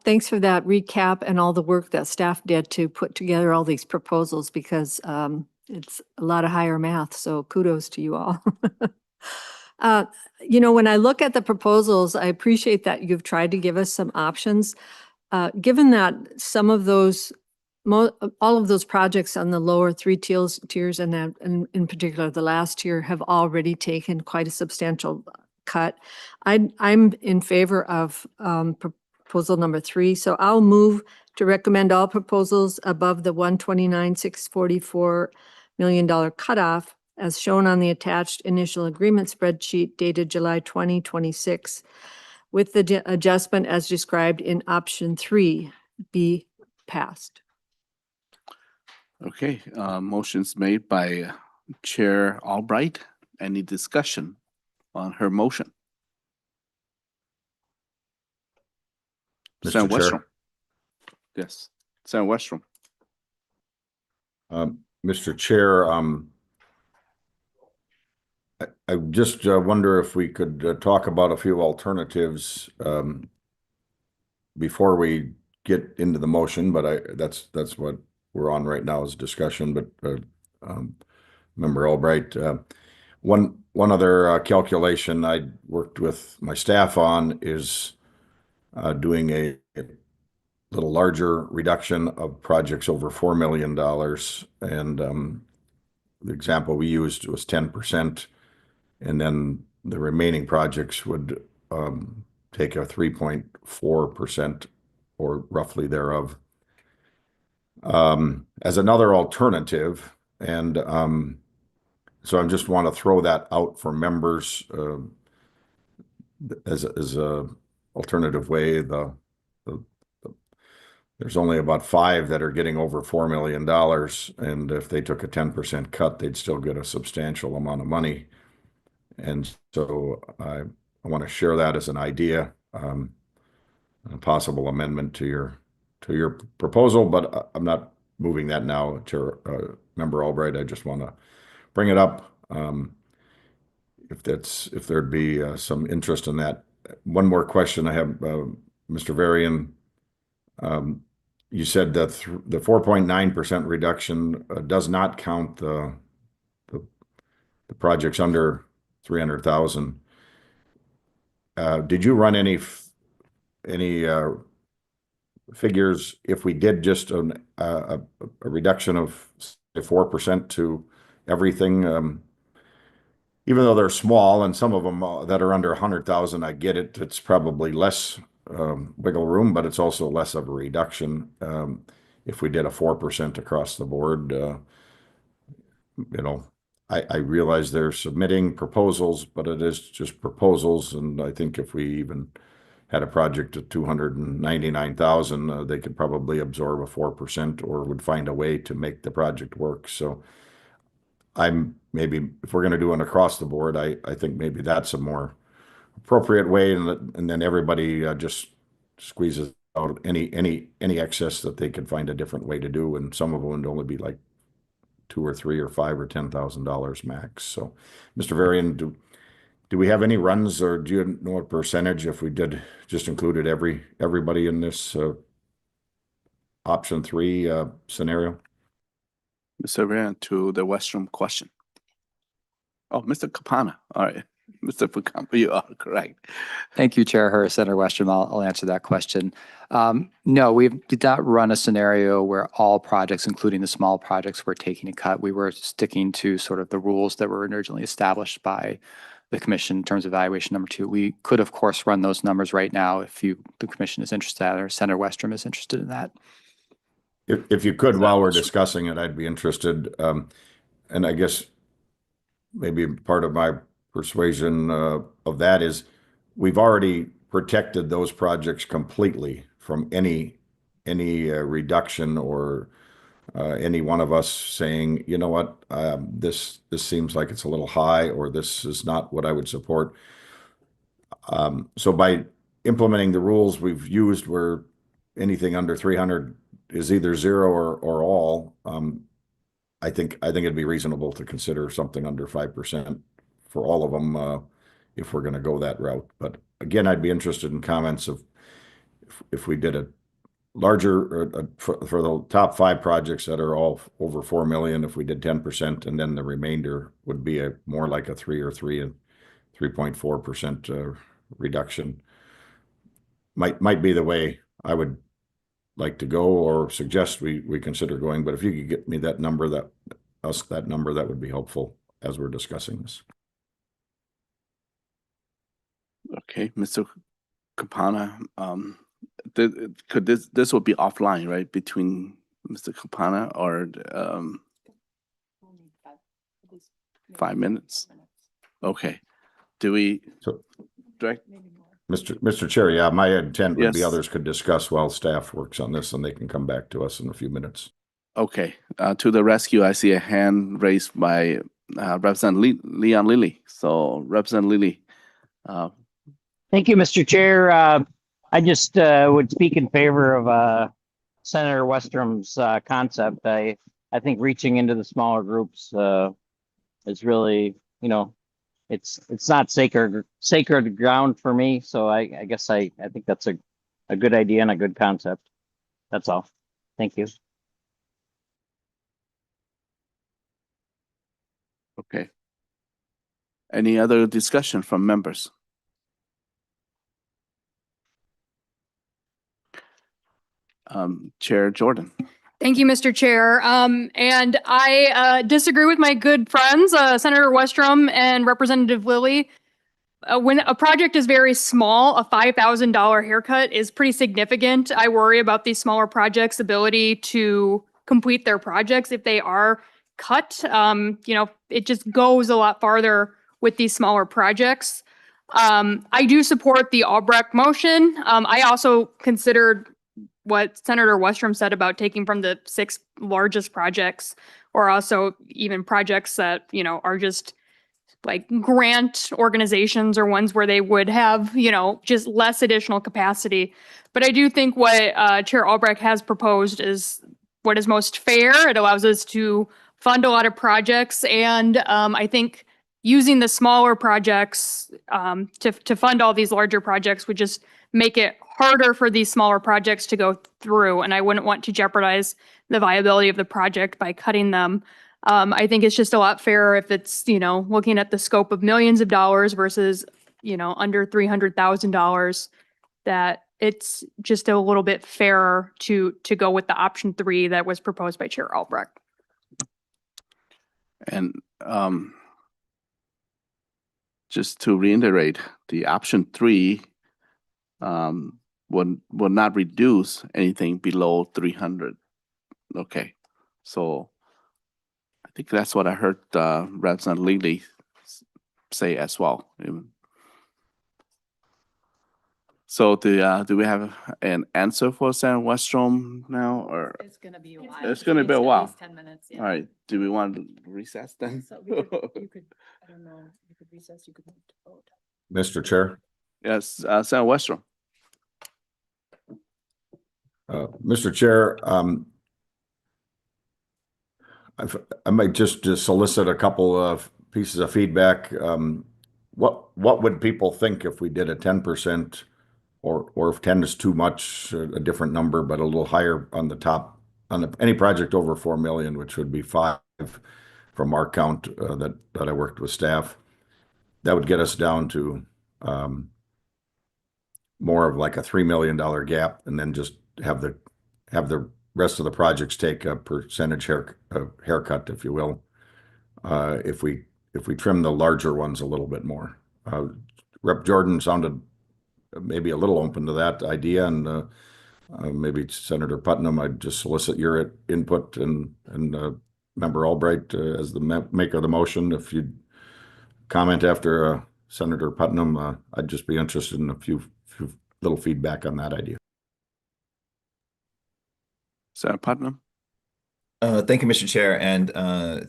Thanks for that recap and all the work that staff did to put together all these proposals because it's a lot of higher math, so kudos to you all. When I look at the proposals, I appreciate that you've tried to give us some options. Given that some of those all of those projects on the lower three tiers and that, and in particular, the last tier have already taken quite a substantial cut. I'm in favor of proposal number 3. So I'll move to recommend all proposals above the $129,644 million cutoff as shown on the attached initial agreement spreadsheet dated July 2026, with the adjustment as described in option 3 be passed. Okay, motion's made by Chair Albright. Any discussion on her motion? Mr. Senator Westrom. Chair. Yes, Senator Westrom. Mr. Chair, I just wonder if we could talk about a few alternatives before we get into the motion, but that's what we're on right now is discussion. But Member Albright, one other calculation I worked with my staff on is doing a little larger reduction of projects over $4 million. And the example we used was 10%. And then the remaining projects would take a 3.4% or roughly thereof as another alternative. And so I just want to throw that out for members as a alternative way. There's only about 5 that are getting over $4 million. And if they took a 10% cut, they'd still get a substantial amount of money. And so I want to share that as an idea, a possible amendment to your proposal, but I'm not moving that now to Member Albright. I just want to bring it up if there'd be some interest in that. One more question I have, Mr. Varian. You said that the 4.9% reduction does not count the projects under 300,000. Did you run any figures if we did just a reduction of 4% to everything? Even though they're small and some of them that are under 100,000, I get it. It's probably less wiggle room, but it's also less of a reduction. If we did a 4% across the board, I realize they're submitting proposals, but it is just proposals. And I think if we even had a project of 299,000, they could probably absorb a 4% or would find a way to make the project work. So maybe if we're going to do an across the board, I think maybe that's a more appropriate way. And then everybody just squeezes out any excess that they could find a different way to do. And some of them would only be like $2 or $3 or $5 or $10,000 max. So, Mr. Varian, do we have any runs, or do you know a percentage if we did just included everybody in this option 3 scenario? Mr. Varian, to the Westrom question. Oh, Mr. Capana. All right. Mr. Fukampa, you are correct. Thank you, Chair Her. Senator Westrom, I'll answer that question. No, we did not run a scenario where all projects, including the small projects, were taking a cut. We were sticking to sort of the rules that were originally established by the commission in terms of evaluation number 2. We could, of course, run those numbers right now if the commission is interested, or Senator Westrom is interested in that. If you could, while we're discussing it, I'd be interested. And I guess maybe part of my persuasion of that is we've already protected those projects completely from any reduction or any one of us saying, you know what, this seems like it's a little high, or this is not what I would support. So by implementing the rules we've used where anything under 300 is either 0 or all, I think it'd be reasonable to consider something under 5% for all of them if we're going to go that route. But again, I'd be interested in comments of if we did a larger for the top 5 projects that are all over 4 million, if we did 10%, and then the remainder would be more like a 3.4% reduction. Might be the way I would like to go or suggest we consider going, but if you could get me that number, that would be helpful as we're discussing this. Okay, Mr. Kapana, could this will be offline, right, between Mr. Kapana or 5 minutes? Okay. Do we direct? Mr. Chair, yeah, my intent would be Yes. others could discuss while staff works on this, and they can come back to us in a few minutes. Okay, to the rescue, I see a hand raised by Representative Leon Lilly. So Representative Lilly. Thank you, Mr. Chair. I just would speak in favor of Senator Westrum's concept. I think reaching into the smaller groups is really, it's not sacred ground for me. So I guess I think that's a good idea and a good concept. That's all. Thank you. Okay. Any other discussion from members? Chair Jordan. Thank you, Mr. Chair. And I disagree with my good friends, Senator Westrum and Representative Lilly. When a project is very small, a $5,000 haircut is pretty significant. I worry about these smaller projects' ability to complete their projects if they are cut. It just goes a lot farther with these smaller projects. I do support the Albrecht motion. I also considered what Senator Westrum said about taking from the 6 largest projects, or also even projects that, are just like grant organizations or ones where they would have, just less additional capacity. But I do think what Chair Albrecht has proposed is what is most fair. It allows us to fund a lot of projects. And I think using the smaller projects to fund all these larger projects would just make it harder for these smaller projects to go through. And I wouldn't want to jeopardize the viability of the project by cutting them. I think it's just a lot fairer if it's, looking at the scope of millions of dollars versus, under $300,000, that it's just a little bit fairer to go with the option 3 that was proposed by Chair Albrecht. And just to reiterate, the option 3 will not reduce anything below 300. Okay, so I think that's what I heard Representative Lilly say as well. So do we have an answer for Senator Westrum now, or It's gonna be a while. it's gonna be a while? At least 10 minutes. Yeah. All right. Do we want to recess then? So you could, I don't know, you could recess, you could move to vote. Mr. Chair. Yes, Senator Westrum. Mr. Chair, I might just solicit a couple of pieces of feedback. What would people think if we did a 10%, or if 10 is too much, a different number, but a little higher on the top on any project over 4 million, which would be 5 from our count that I worked with staff. That would get us down to more of like a $3 million gap, and then just have the rest of the projects take a percentage haircut, if you will. If we trim the larger ones a little bit more. Rep. Jordan sounded maybe a little open to that idea, and maybe Senator Putnam, I'd just solicit your input, and Member Albright as the maker of the motion. If you'd comment after Senator Putnam, I'd just be interested in a few little feedback on that idea. Senator Putnam. Thank you, Mr. Chair, and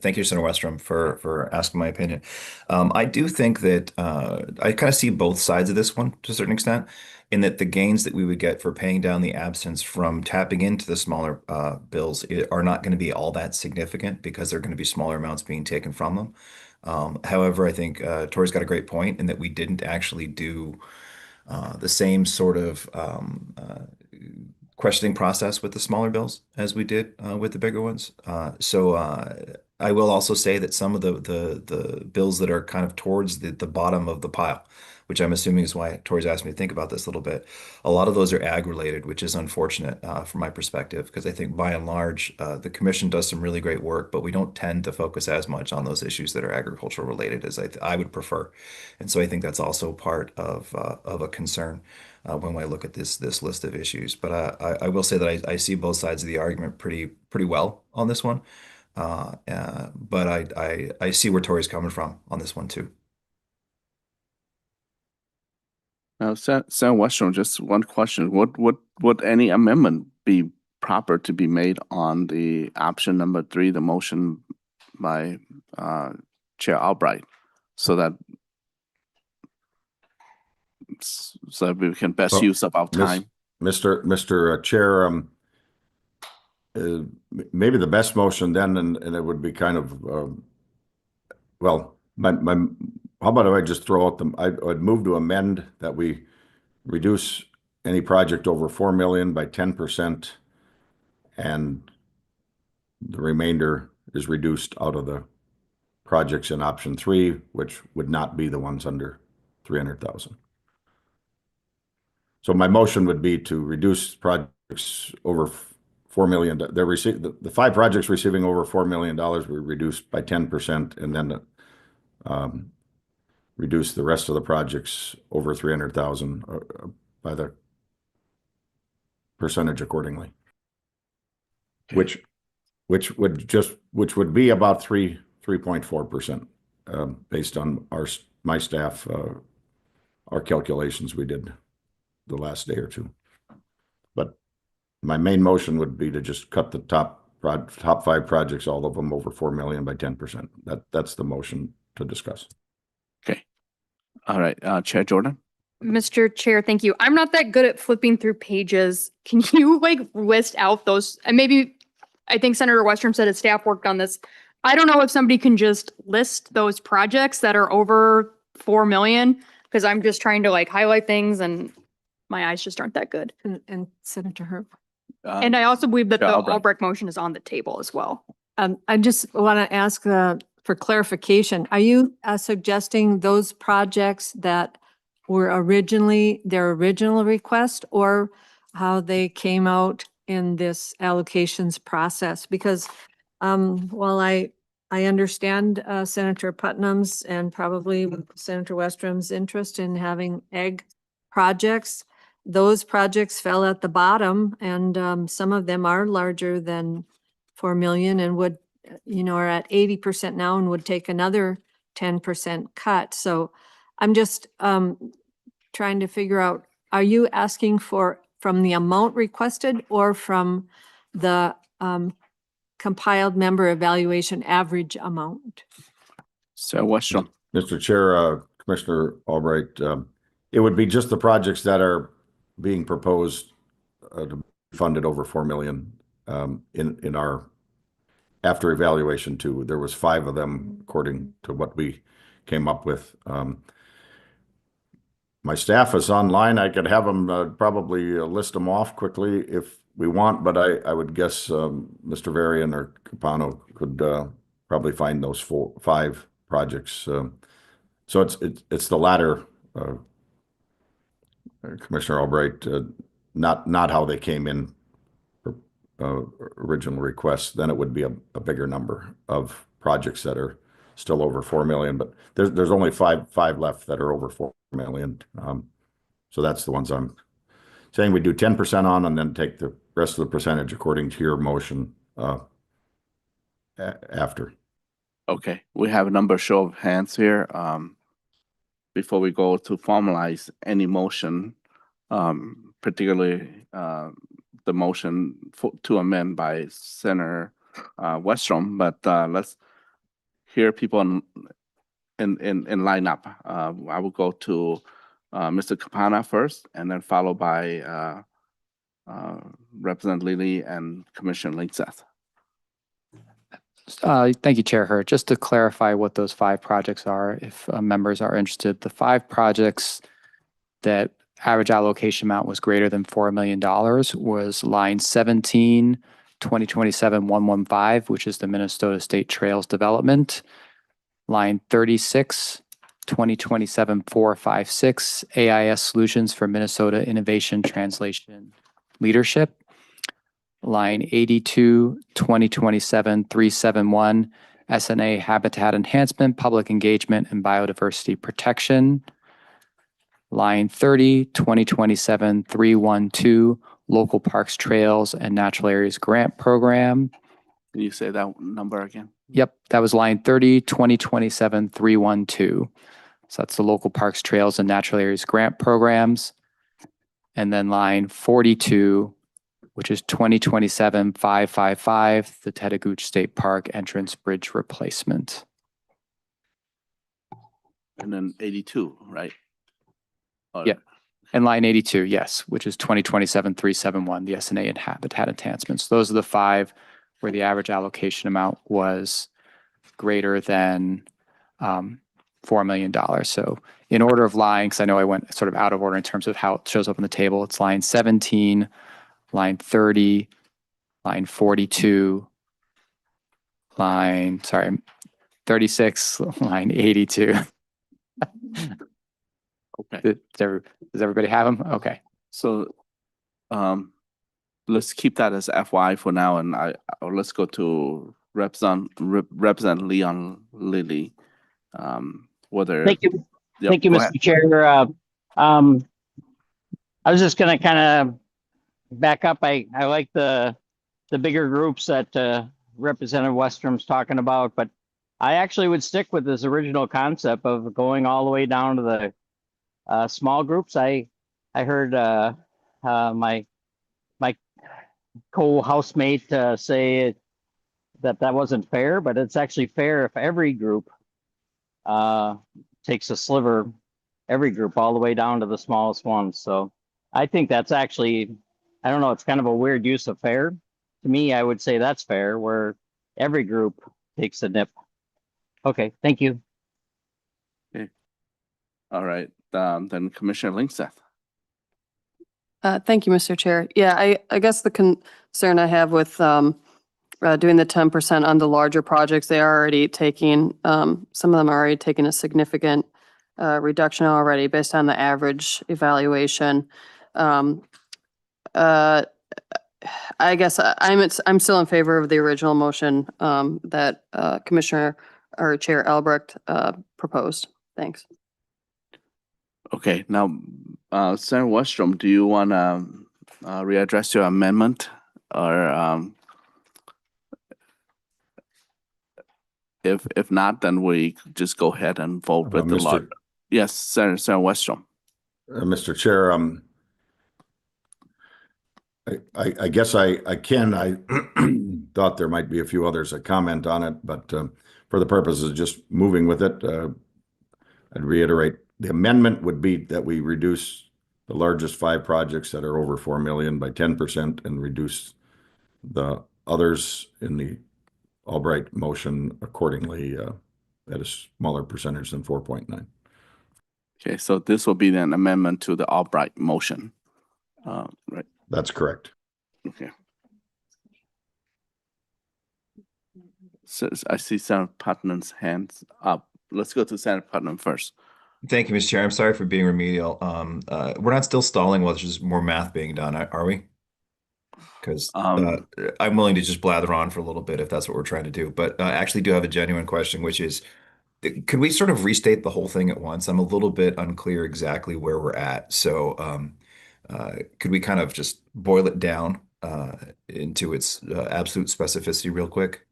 thank you, Senator Westrum, for asking my opinion. I do think that I kind of see both sides of this one to a certain extent, in that the gains that we would get for paying down the absence from tapping into the smaller bills are not going to be all that significant, because they're going to be smaller amounts being taken from them. However, I think Tori's got a great point in that we didn't actually do the same sort of questioning process with the smaller bills as we did with the bigger ones. So I will also say that some of the bills that are kind of towards the bottom of the pile, which I'm assuming is why Tori's asked me to think about this a little bit. A lot of those are ag related, which is unfortunate from my perspective, because I think by and large, the commission does some really great work, but we don't tend to focus as much on those issues that are agricultural related as I would prefer. And so I think that's also part of a concern when I look at this list of issues. But I will say that I see both sides of the argument pretty well on this one. But I see where Tori's coming from on this one too. Now, Senator Westrom, just one question. Would any amendment be proper to be made on the option number 3, the motion by Chair Albright, so that we can best Well, use of our time? Mr. Chair, maybe the best motion then, and it would be kind of, well, how about if I just throw out I would move to amend that we reduce any project over 4 million by 10%, and the remainder is reduced out of the projects in option 3, which would not be the ones under 300,000. So my motion would be to reduce projects over 4 million. The 5 projects receiving over $4 million were reduced by 10%, and then reduce the rest of the projects over 300,000 by the percentage accordingly. Okay. Which would be about 3.4%, based on my staff, our calculations we did the last day or two. But my main motion would be to just cut the top 5 projects, all of them over 4 million, by 10%. That's the motion to discuss. Okay. All right, Chair Jordan. Mr. Chair, thank you. I'm not that good at flipping through pages. Can you like list out those? And maybe, I think Senator Westrom said his staff worked on this. I don't know if somebody can just list those projects that are over 4 million, because I'm just trying to like highlight things and my eyes just aren't that good. And Senator Herb. And I also believe that Chair the Albright. Albrecht motion is on the table as well. I just want to ask for clarification. Are you suggesting those projects that were originally their original request, or how they came out in this allocations process? Because while I understand Senator Putnam's and probably Senator Westrom's interest in having ag projects, those projects fell at the bottom, and some of them are larger than 4 million and would, are at 80% now and would take another 10% cut. So I'm just trying to figure out, are you asking for from the amount requested or from the compiled member evaluation average amount? So Westrom. Mr. Chair, Commissioner Albright, it would be just the projects that are being proposed to be funded over 4 million in our after evaluation 2. There was 5 of them according to what we came up with. My staff is online. I could have them probably list them off quickly if we want, but I would guess Mr. Varian or Capano could probably find those 5 projects. So it's the latter, Commissioner Albright, not how they came in original requests. Then it would be a bigger number of projects that are still over 4 million, but there's only five left that are over 4 million. So that's the ones I'm saying we do 10% on, and then take the rest of the percentage according to your motion after. Okay, we have a number show of hands here. Before we go to formalize any motion, particularly the motion to amend by Senator Westrom, but let's hear people in lineup. I will go to Mr. Capana first, and then followed by Representative Lilly and Commissioner Linkseth. Thank you, Chair Hurd. Just to clarify what those 5 projects are, if members are interested, the 5 projects that average allocation amount was greater than $4 million was line 17 2027-115, which is the Minnesota State Trails Development. Line 36, 2027-456, AIS Solutions for Minnesota Innovation Translation Leadership. Line 82, 2027-371, SNA Habitat Enhancement, Public Engagement, and Biodiversity Protection. Line 30, 2027-312, Local Parks, Trails, and Natural Areas Grant Program. Can you say that number again? Yep, that was line 30, 2027-312. So that's the Local Parks, Trails, and Natural Areas Grant Programs. And then line 42, which is 2027-555, the Tetagooch State Park Entrance Bridge Replacement. And then 82, right? Yeah. And line 82, yes, which is 2027-371, the SNA and Habitat Enhancements. Those are the 5 where the average allocation amount was greater than $4 million. So in order of line, because I know I went sort of out of order in terms of how it shows up on the table, it's line 17, line 30, line 42, line, 36, line 82. Okay. Does everybody have them? Okay. So let's keep that as FY for now, and let's go to Representative Leon Lilly. Whether Thank you. Yep, Thank you, go Mr. ahead. Chair. I was just going to kind of back up. I like the bigger groups that Representative Westrum's talking about, but I actually would stick with this original concept of going all the way down to the small groups. I heard my co-housemate say that wasn't fair, but it's actually fair if every group takes a sliver, every group all the way down to the smallest ones. So I think that's actually, I don't know, it's kind of a weird use of fair. To me, I would say that's fair, where every group takes a nip. Okay, thank you. Okay. All right, then Commissioner Lingseth. Thank you, Mr. Chair. Yeah, I guess the concern I have with doing the 10% on the larger projects, they are already taking, some of them are already taking a significant reduction already based on the average evaluation. I guess I'm still in favor of the original motion that Commissioner or Chair Albrecht proposed. Thanks. Okay, now, Senator Westrom, do you want to readdress your amendment, or if not, then we just go ahead and vote with the law. Yes, Senator Westrom. Mr. Chair, I guess I thought there might be a few others that comment on it, but for the purposes of just moving with it, I'd reiterate the amendment would be that we reduce the largest 5 projects that are over 4 million by 10% and reduce the others in the Albright motion accordingly at a smaller percentage than 4.9. Okay, so this will be an amendment to the Albright motion, right? That's correct. Okay. So I see Senator Putnam's hands up. Let's go to Senator Putnam first. Thank you, Mr. Chair. I'm sorry for being remedial. We're not still stalling while there's just more math being done, are we? Because I'm willing to just blather on for a little bit if that's what we're trying to do. But I actually do have a genuine question, which is, could we sort of restate the whole thing at once? I'm a little bit unclear exactly where we're at. So could we kind of just boil it down into its absolute specificity real quick?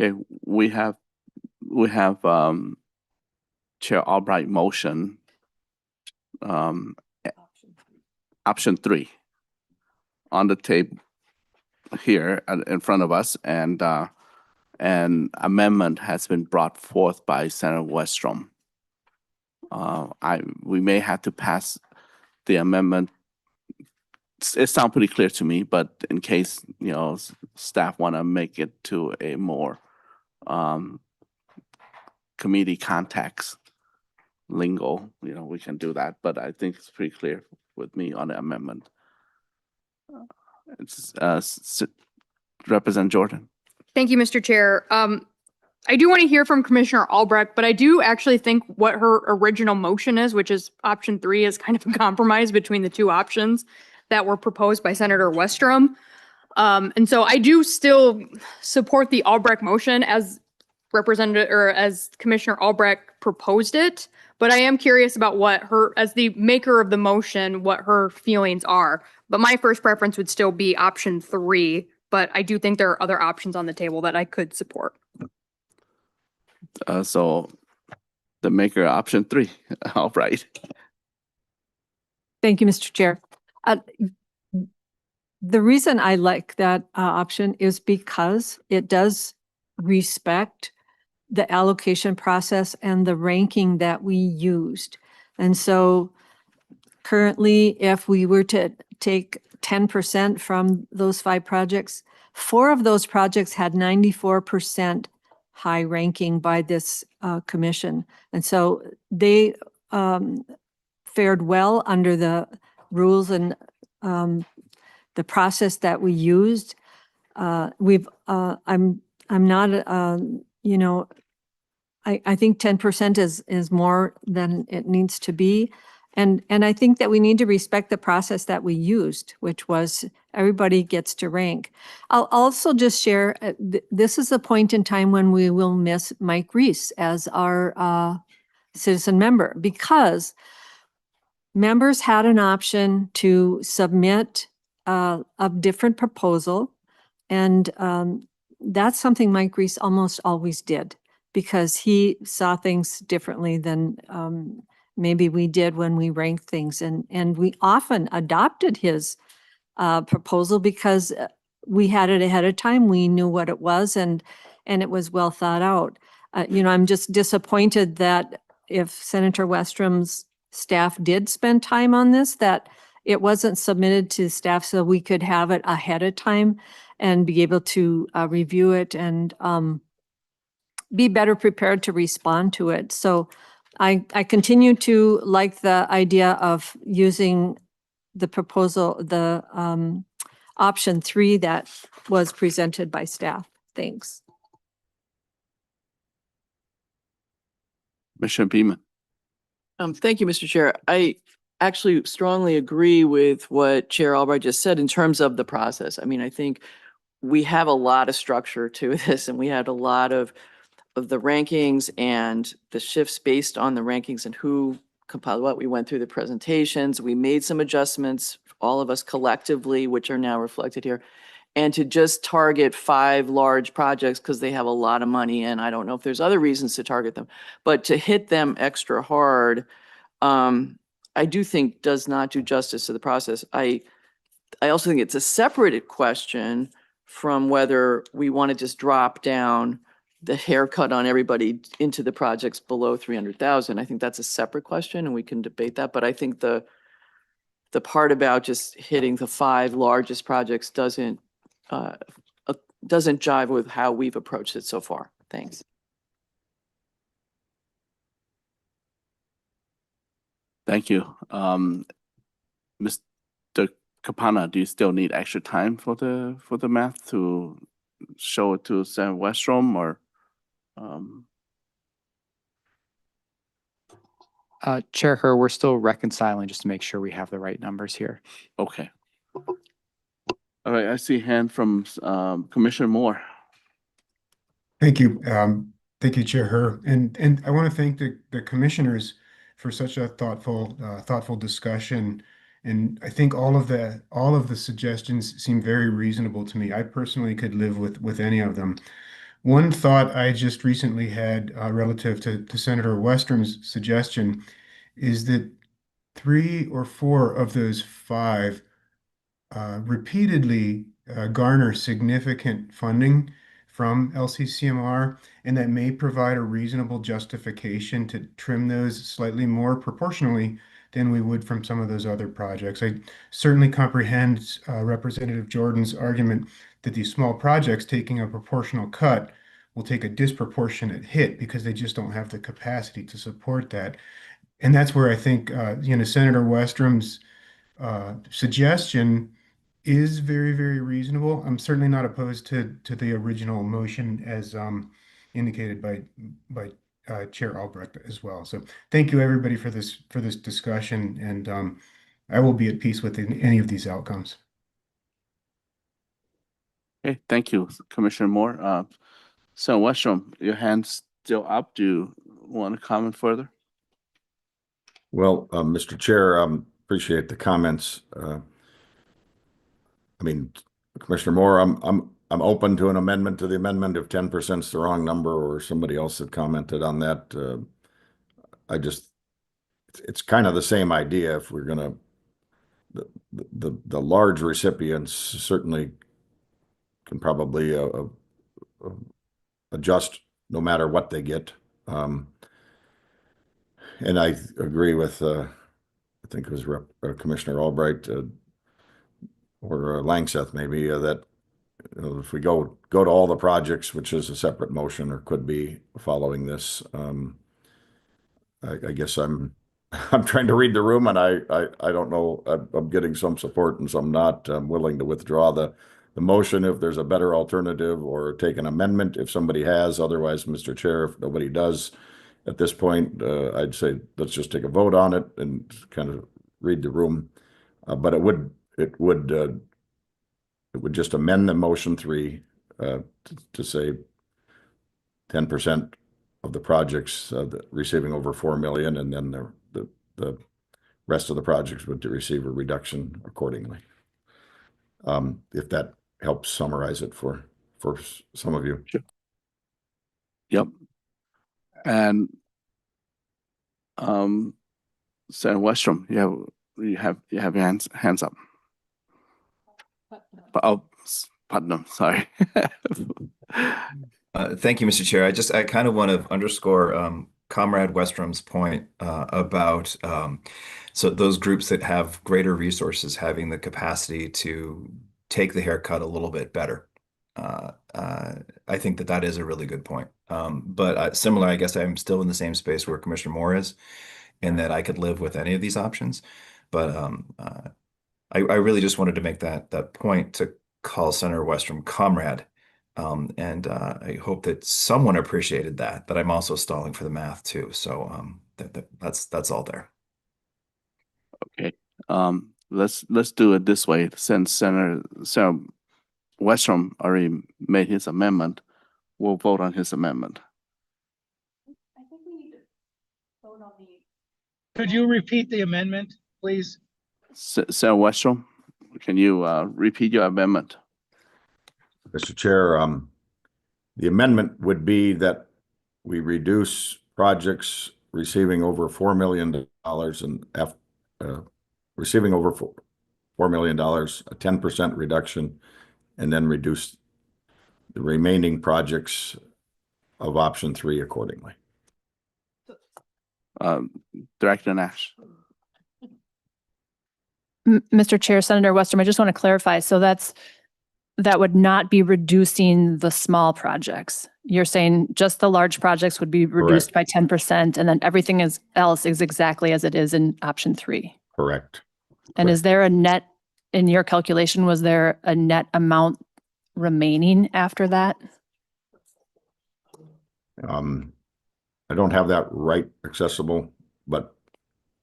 Okay, we have Chair Albright motion, option 3 on the table here in front of us, and an amendment has been brought forth by Senator Westrom. We may have to pass the amendment. It sounds pretty clear to me, but in case staff want to make it to a more committee contacts lingo, we can do that. But I think it's pretty clear with me on the amendment. It's, Representative Jordan. Thank you, Mr. Chair. I do want to hear from Commissioner Albrecht, but I do actually think what her original motion is, which is option 3, is kind of a compromise between the two options that were proposed by Senator Westrom. And so I do still support the Albrecht motion as Representative or as Commissioner Albrecht proposed it, but I am curious about what her, as the maker of the motion, what her feelings are. But my first preference would still be option 3, but I do think there are other options on the table that I could support. So the maker option 3. All right. Thank you, Mr. Chair. The reason I like that option is because it does respect the allocation process and the ranking that we used. And so currently, if we were to take 10% from those 5 projects, 4 of those projects had 94% high ranking by this commission. And so they fared well under the rules and the process that we used. I'm not, you know, I think 10% is more than it needs to be. And I think that we need to respect the process that we used, which was everybody gets to rank. I'll also just share, this is a point in time when we will miss Mike Reese as our citizen member, because members had an option to submit a different proposal. And that's something Mike Reese almost always did, because he saw things differently than maybe we did when we ranked things. And we often adopted his proposal because we had it ahead of time. We knew what it was, and it was well thought out. You know, I'm just disappointed that if Senator Westrom's staff did spend time on this, that it wasn't submitted to staff so we could have it ahead of time and be able to review it and be better prepared to respond to it. So I continue to like the idea of using the proposal, the option 3 that was presented by staff. Thanks. Commissioner Beaman. Thank you, Mr. Chair. I actually strongly agree with what Chair Albright just said in terms of the process. I mean, I think we have a lot of structure to this, and we had a lot of the rankings and the shifts based on the rankings and who compiled what. We went through the presentations. We made some adjustments, all of us collectively, which are now reflected here. And to just target 5 large projects because they have a lot of money, and I don't know if there's other reasons to target them, but to hit them extra hard, I do think does not do justice to the process. I also think it's a separate question from whether we want to just drop down the haircut on everybody into the projects below 300,000. I think that's a separate question, and we can debate that. But I think the part about just hitting the 5 largest projects doesn't jive with how we've approached it so far. Thanks. Thank you. Mr. Capana, do you still need extra time for the math to show it to Senator Westrom, or? Chair Herr, we're still reconciling just to make sure we have the right numbers here. Okay. All right, I see a hand from Commissioner Moore. Thank you. Thank you, Chair Herr. And I want to thank the commissioners for such a thoughtful discussion. And I think all of the suggestions seem very reasonable to me. I personally could live with any of them. One thought I just recently had relative to Senator Westrom's suggestion is that 3 or 4 of those 5 repeatedly garner significant funding from LCCMR, and that may provide a reasonable justification to trim those slightly more proportionally than we would from some of those other projects. I certainly comprehend Representative Jordan's argument that these small projects taking a proportional cut will take a disproportionate hit because they just don't have the capacity to support that. And that's where I think, Senator Westrom's suggestion is very, very reasonable. I'm certainly not opposed to the original motion as indicated by Chair Albrecht as well. So thank you everybody for this discussion, and I will be at peace with any of these outcomes. Okay, thank you, Commissioner Moore. So Westrom, your hand's still up. Do you want to comment further? Well, Mr. Chair, appreciate the comments. I mean, Commissioner Moore, I'm open to an amendment to the amendment if 10% is the wrong number, or somebody else had commented on that. It's kind of the same idea. If we're gonna, the large recipients certainly can probably adjust no matter what they get. And I agree with, I think it was Commissioner Albright or Langseth maybe, that if we go to all the projects, which is a separate motion or could be following this, I guess I'm trying to read the room, and I don't know. I'm getting some support and some not. I'm willing to withdraw the motion if there's a better alternative, or take an amendment if somebody has. Otherwise, Mr. Chair, if nobody does at this point, I'd say let's just take a vote on it and kind of read the room. But it would just amend the motion 3 to say 10% of the projects receiving over 4 million, and then the rest of the projects would receive a reduction accordingly. If that helps summarize it for some of you. Sure. Yep. And Senator Westrom, you have your hands up. Oh, Putnam, sorry. Thank you, Mr. Chair. I kind of want to underscore Comrade Westrom's point about so those groups that have greater resources having the capacity to take the haircut a little bit better. I think that is a really good point. But similar, I guess I'm still in the same space where Commissioner Moore is, in that I could live with any of these options. But I really just wanted to make that point to call Senator Westrom comrade. And I hope that someone appreciated that, but I'm also stalling for the math too. So that's all there. Okay. Let's do it this way. Since Senator Westrom already made his amendment, we'll vote on his amendment. I think we need to vote on the. Could you repeat the amendment, please? Senator Westrom, can you repeat your amendment? Mr. Chair, the amendment would be that we reduce projects receiving over $4 million and receiving over $4 million, a 10% reduction, and then reduce the remaining projects of option 3 accordingly. Director Nash. Mr. Chair, Senator Westrom, I just want to clarify. So that would not be reducing the small projects. You're saying just the large projects would be reduced by 10%, and then everything else is exactly as it is in option 3. Correct. And is there a net, in your calculation, was there a net amount remaining after that? I don't have that right accessible, but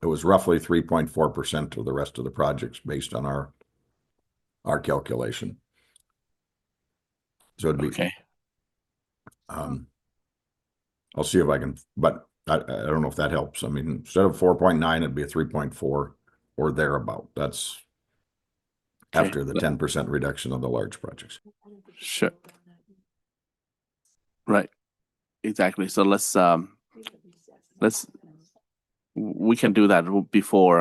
it was roughly 3.4% of the rest of the projects based on our calculation. So it'd be okay. I'll see if I can, but I don't know if that helps. I mean, instead of 4.9, it'd be a 3.4 or thereabout. That's Okay. after the 10% reduction of the large projects. Sure. Right. Exactly. So we can do that before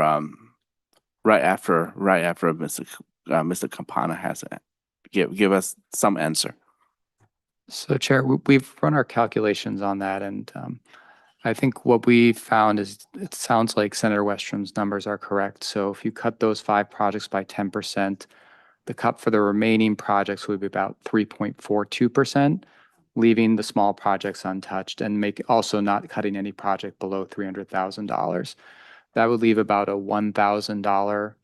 right after Mr. Campana has it. Give us some answer. So Chair, we've run our calculations on that, and I think what we found is it sounds like Senator Westrom's numbers are correct. So if you cut those 5 projects by 10%, the cut for the remaining projects would be about 3.42%, leaving the small projects untouched and also not cutting any project below $300,000. That would leave about a $1,000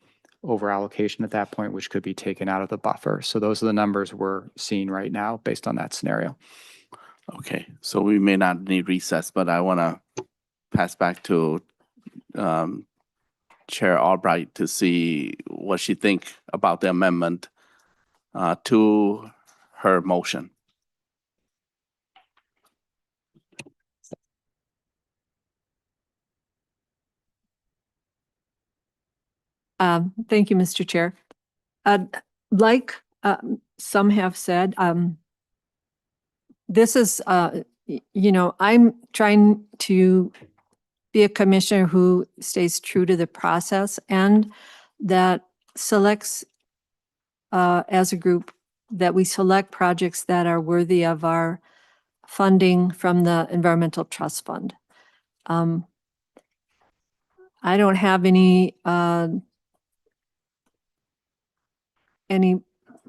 over allocation at that point, which could be taken out of the buffer. So those are the numbers we're seeing right now based on that scenario. Okay, so we may not need recess, but I want to pass back to Chair Albright to see what she think about the amendment to her motion. Thank you, Mr. Chair. Like some have said, this is, I'm trying to be a commissioner who stays true to the process and that selects, as a group, that we select projects that are worthy of our funding from the Environmental Trust Fund. I don't have any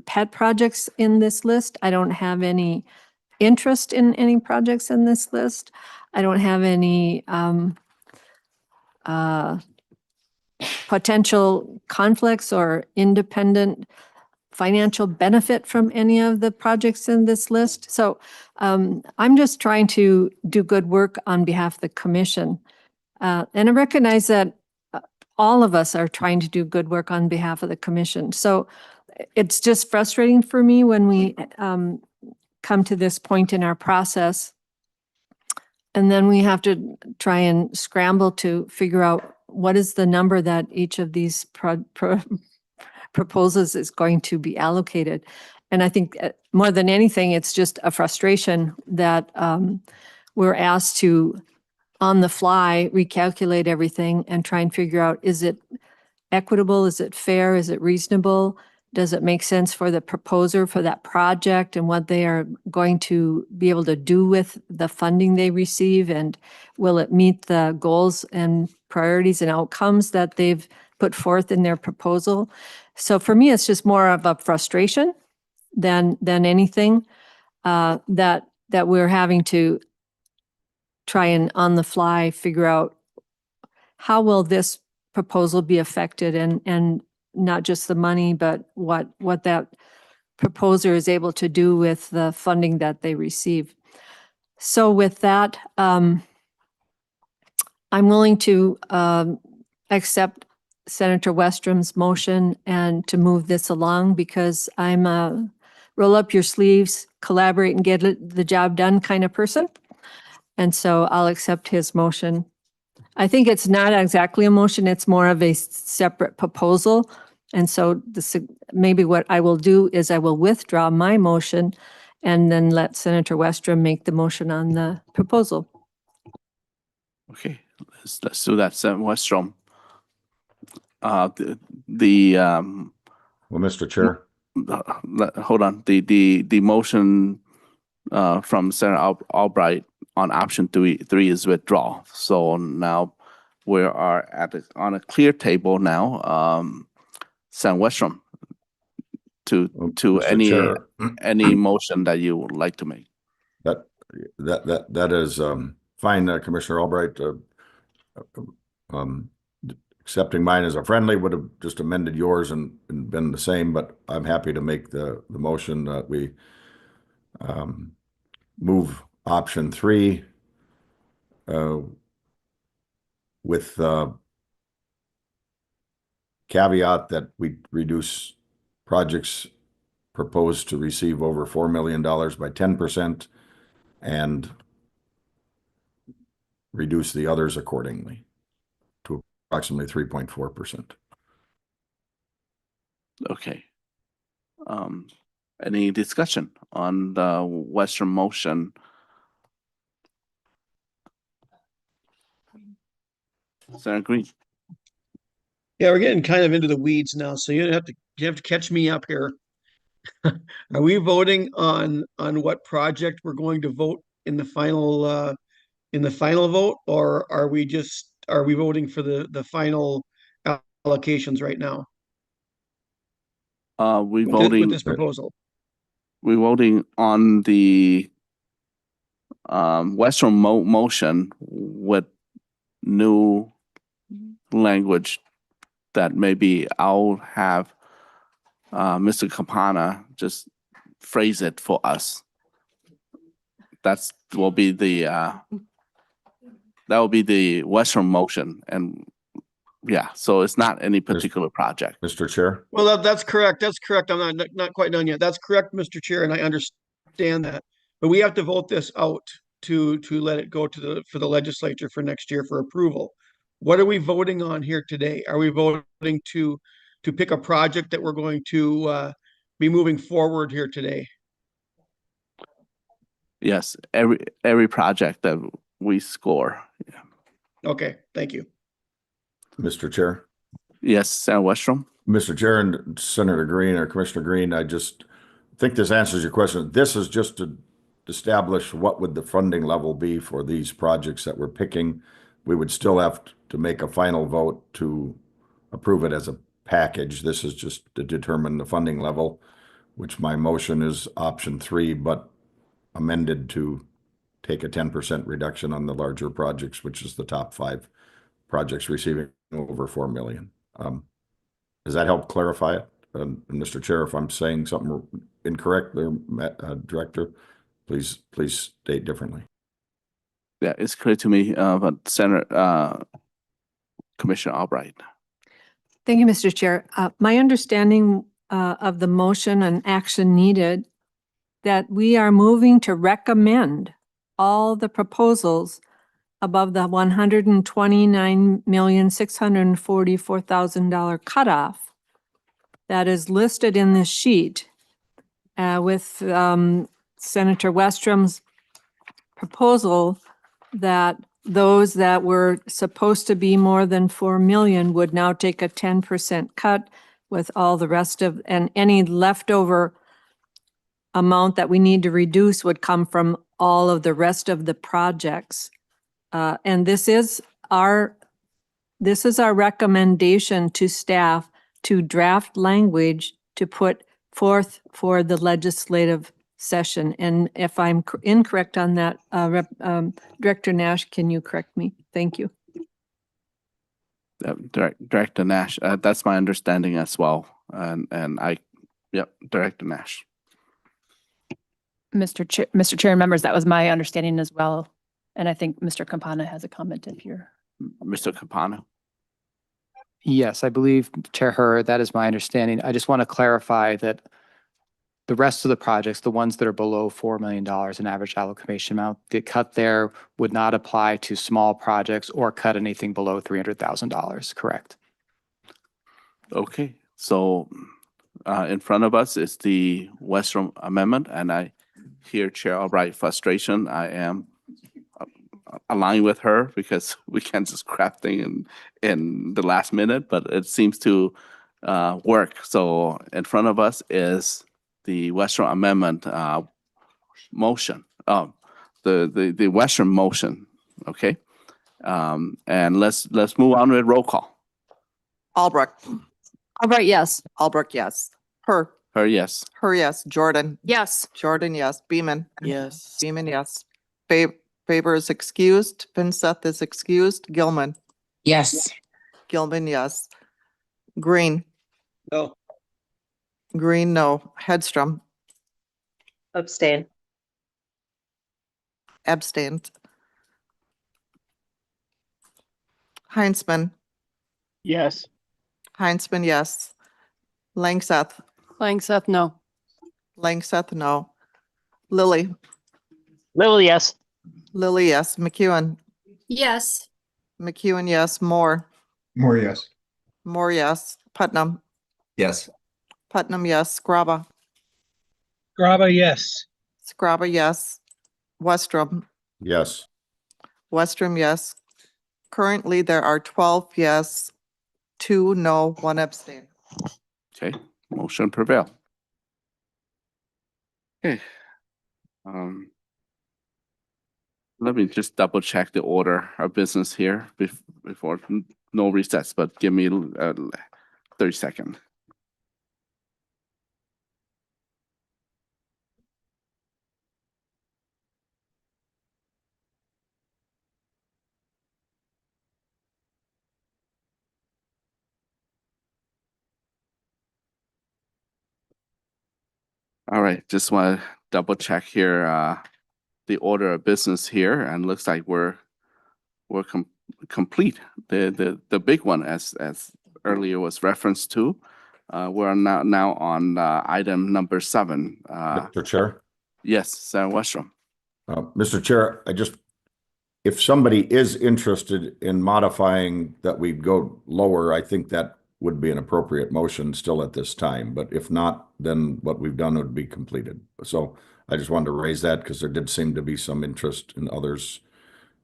pet projects in this list. I don't have any interest in any projects in this list. I don't have any potential conflicts or independent financial benefit from any of the projects in this list. So I'm just trying to do good work on behalf of the commission. And I recognize that all of us are trying to do good work on behalf of the commission. So it's just frustrating for me when we come to this point in our process. And then we have to try and scramble to figure out what is the number that each of these proposals is going to be allocated. And I think more than anything, it's just a frustration that we're asked to, on the fly, recalculate everything and try and figure out, is it equitable? Is it fair? Is it reasonable? Does it make sense for the proposer for that project and what they are going to be able to do with the funding they receive? And will it meet the goals and priorities and outcomes that they've put forth in their proposal? So for me, it's just more of a frustration than anything that we're having to try and on the fly figure out how will this proposal be affected and not just the money, but what that proposer is able to do with the funding that they receive. So with that, I'm willing to accept Senator Westrum's motion and to move this along because I'm a roll up your sleeves, collaborate and get the job done kind of person. And so I'll accept his motion. I think it's not exactly a motion, it's more of a separate proposal. And so this, maybe what I will do is I will withdraw my motion and then let Senator Westrum make the motion on the proposal. Okay, let's do that, Senator Westrom. Well, Mr. Chair. Hold on. The motion from Senator Albright on option three is withdraw. So now we are on a clear table now. Senator Westrom, to any motion that you would like to make. That is fine, Commissioner Albright. Accepting mine as a friendly would have just amended yours and been the same, but I'm happy to make the motion that we move option 3 with caveat that we reduce projects proposed to receive over $4 million by 10% and reduce the others accordingly to approximately 3.4%. Okay. Any discussion on the Western motion? Senator Green. Yeah, we're getting kind of into the weeds now, so you have to catch me up here. Are we voting on what project we're going to vote in the final vote, or are we voting for the final allocations right now? We voting with this proposal. We're voting on the Western motion with new language that maybe I'll have Mr. Campana just phrase it for us. That will be the Western motion, and yeah, so it's not any particular project. Mr. Chair? Well, that's correct. That's correct. I'm not quite done yet. That's correct, Mr. Chair, and I understand that. But we have to vote this out to let it go for the legislature for next year for approval. What are we voting on here today? Are we voting to pick a project that we're going to be moving forward here today? Yes, every project that we score. Yeah. Okay, thank you. Mr. Chair? Yes, Senator Westrom. Mr. Chair and Senator Green or Commissioner Green, I just think this answers your question. This is just to establish what would the funding level be for these projects that we're picking. We would still have to make a final vote to approve it as a package. This is just to determine the funding level, which my motion is option 3, but amended to take a 10% reduction on the larger projects, which is the top 5 projects receiving over 4 million. Does that help clarify it? Mr. Chair, if I'm saying something incorrect there, Director, please state differently. Yeah, it's clear to me, but Commissioner Albright. Thank you, Mr. Chair. My understanding of the motion and action needed, that we are moving to recommend all the proposals above the $129,644,000 cutoff that is listed in this sheet with Senator Westrom's proposal that those that were supposed to be more than 4 million would now take a 10% cut, with all the rest of, and any leftover amount that we need to reduce would come from all of the rest of the projects. And this is our recommendation to staff to draft language to put forth for the legislative session. And if I'm incorrect on that, Director Nash, can you correct me? Thank you. Director Nash, that's my understanding as well. And yep, Director Nash. Mr. Chair and members, that was my understanding as well. And I think Mr. Campana has a comment if you're. Mr. Campana. Yes, I believe, Chair Hur, that is my understanding. I just want to clarify that the rest of the projects, the ones that are below $4 million in average allocation amount, the cut there would not apply to small projects or cut anything below $300,000, correct? Okay, so in front of us is the Western Amendment, and I hear Chair Albright's frustration. I am aligned with her because we can't just craft things in the last minute, but it seems to work. So in front of us is the Western Amendment motion, the Western motion, okay? And let's move on with roll call. Albrecht. Albright, yes. Albrecht, yes. Her. Her, yes. Her, yes. Jordan. Yes. Jordan, yes. Beeman. Yes. Beeman, yes. Faber is excused. Vincent is excused. Gilman. Yes. Gilman, yes. Green. No. Green, no. Hedstrom. Abstain. Abstained. Heinzman. Yes. Heinzman, yes. Langseth. Langseth, no. Langseth, no. Lily. Lily, yes. Lily, yes. McEwen. Yes. McEwen, yes. Moore. More yes. Moore, yes. Putnam. Yes. Putnam, yes. Scraba. Graba, yes. Scraba, yes. Westrom. Yes. Westrom, yes. Currently, there are 12 yes, 2 no, 1 abstain. Okay, motion prevail. Okay. Let me just double check the order of business here before no recess, but give me 30 seconds. All right, just want to double check here, the order of business here, and looks like we're complete. The big one, as earlier was referenced to, we're now on item number 7. Mr. Chair? Yes, Senator Westrom. Mr. Chair, if somebody is interested in modifying that we go lower, I think that would be an appropriate motion still at this time. But if not, then what we've done would be completed. So I just wanted to raise that because there did seem to be some interest in others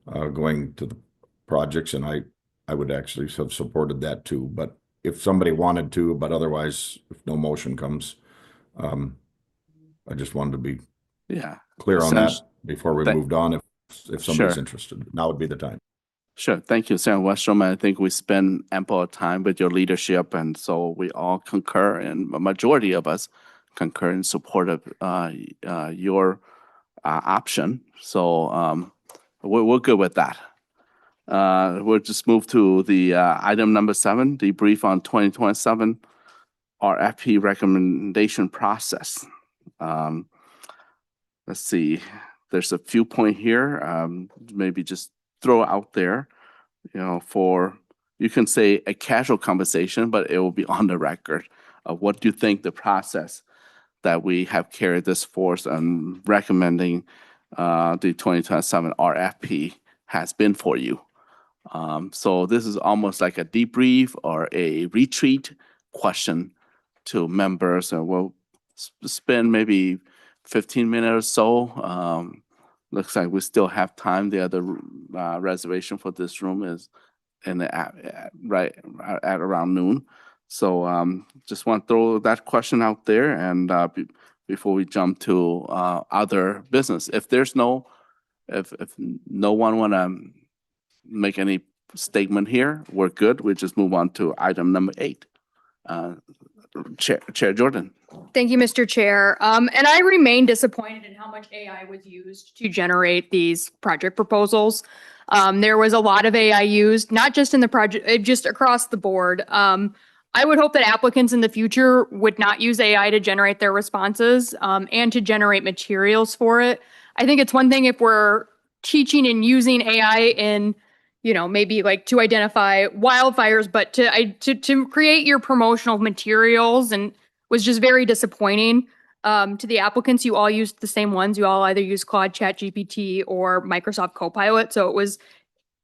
going to the projects, and I would actually have supported that too. But if somebody wanted to, but otherwise, if no motion comes, I just wanted to be clear on that before we moved on. If somebody's interested, now would be the time. Sure. Thank you, Senator Westrom. I think we spend ample time with your leadership, and so we all concur, and a majority of us concur in support of your option. So we're good with that. We'll just move to the item number 7, debrief on 2027 RFP recommendation process. Let's see. There's a few points here. Maybe just throw out there, you can say a casual conversation, but it will be on the record of what do you think the process that we have carried this force and recommending the 2027 RFP has been for you. So this is almost like a debrief or a retreat question to members, and we'll spend maybe 15 minutes or so. Looks like we still have time. The other reservation for this room is right at around noon. So just want to throw that question out there, and before we jump to other business, if no one want to make any statement here, we're good. We just move on to item number 8. Chair Jordan. Thank you, Mr. Chair. And I remain disappointed in how much AI was used to generate these project proposals. There was a lot of AI used, not just in the project, just across the board. I would hope that applicants in the future would not use AI to generate their responses and to generate materials for it. I think it's one thing if we're teaching and using AI in, maybe like to identify wildfires, but to create your promotional materials, and was just very disappointing. To the applicants, you all used the same ones. You all either use Claude, ChatGPT, or Microsoft Copilot. So it was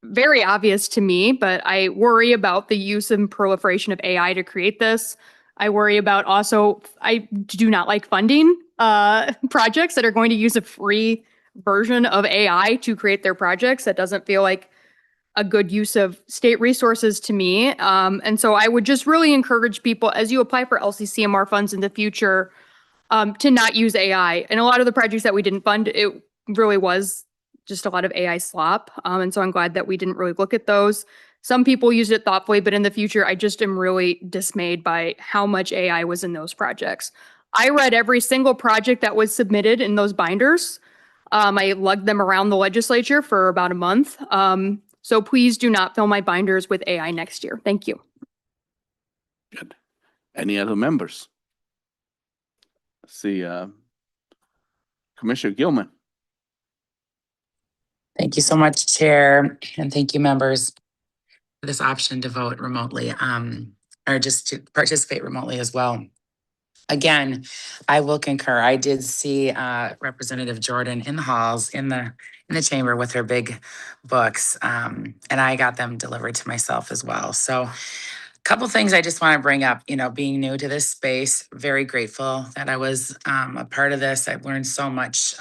very obvious to me, but I worry about the use and proliferation of AI to create this. I worry about also, I do not like funding projects that are going to use a free version of AI to create their projects. That doesn't feel like a good use of state resources to me. And so I would just really encourage people, as you apply for LCCMR funds in the future, to not use AI. And a lot of the projects that we didn't fund, it really was just a lot of AI slop. And so I'm glad that we didn't really look at those. Some people used it thoughtfully, but in the future, I just am really dismayed by how much AI was in those projects. I read every single project that was submitted in those binders. I lugged them around the legislature for about a month. So please do not fill my binders with AI next year. Thank you. Good. Any other members? Let's see, Commissioner Gilman. Thank you so much, Chair, and thank you, members, for this option to vote remotely, or just to participate remotely as well. Again, I will concur. I did see Representative Jordan in the halls, in the chamber with her big books, and I got them delivered to myself as well. So a couple things I just want to bring up, being new to this space, very grateful that I was a part of this. I've learned so much.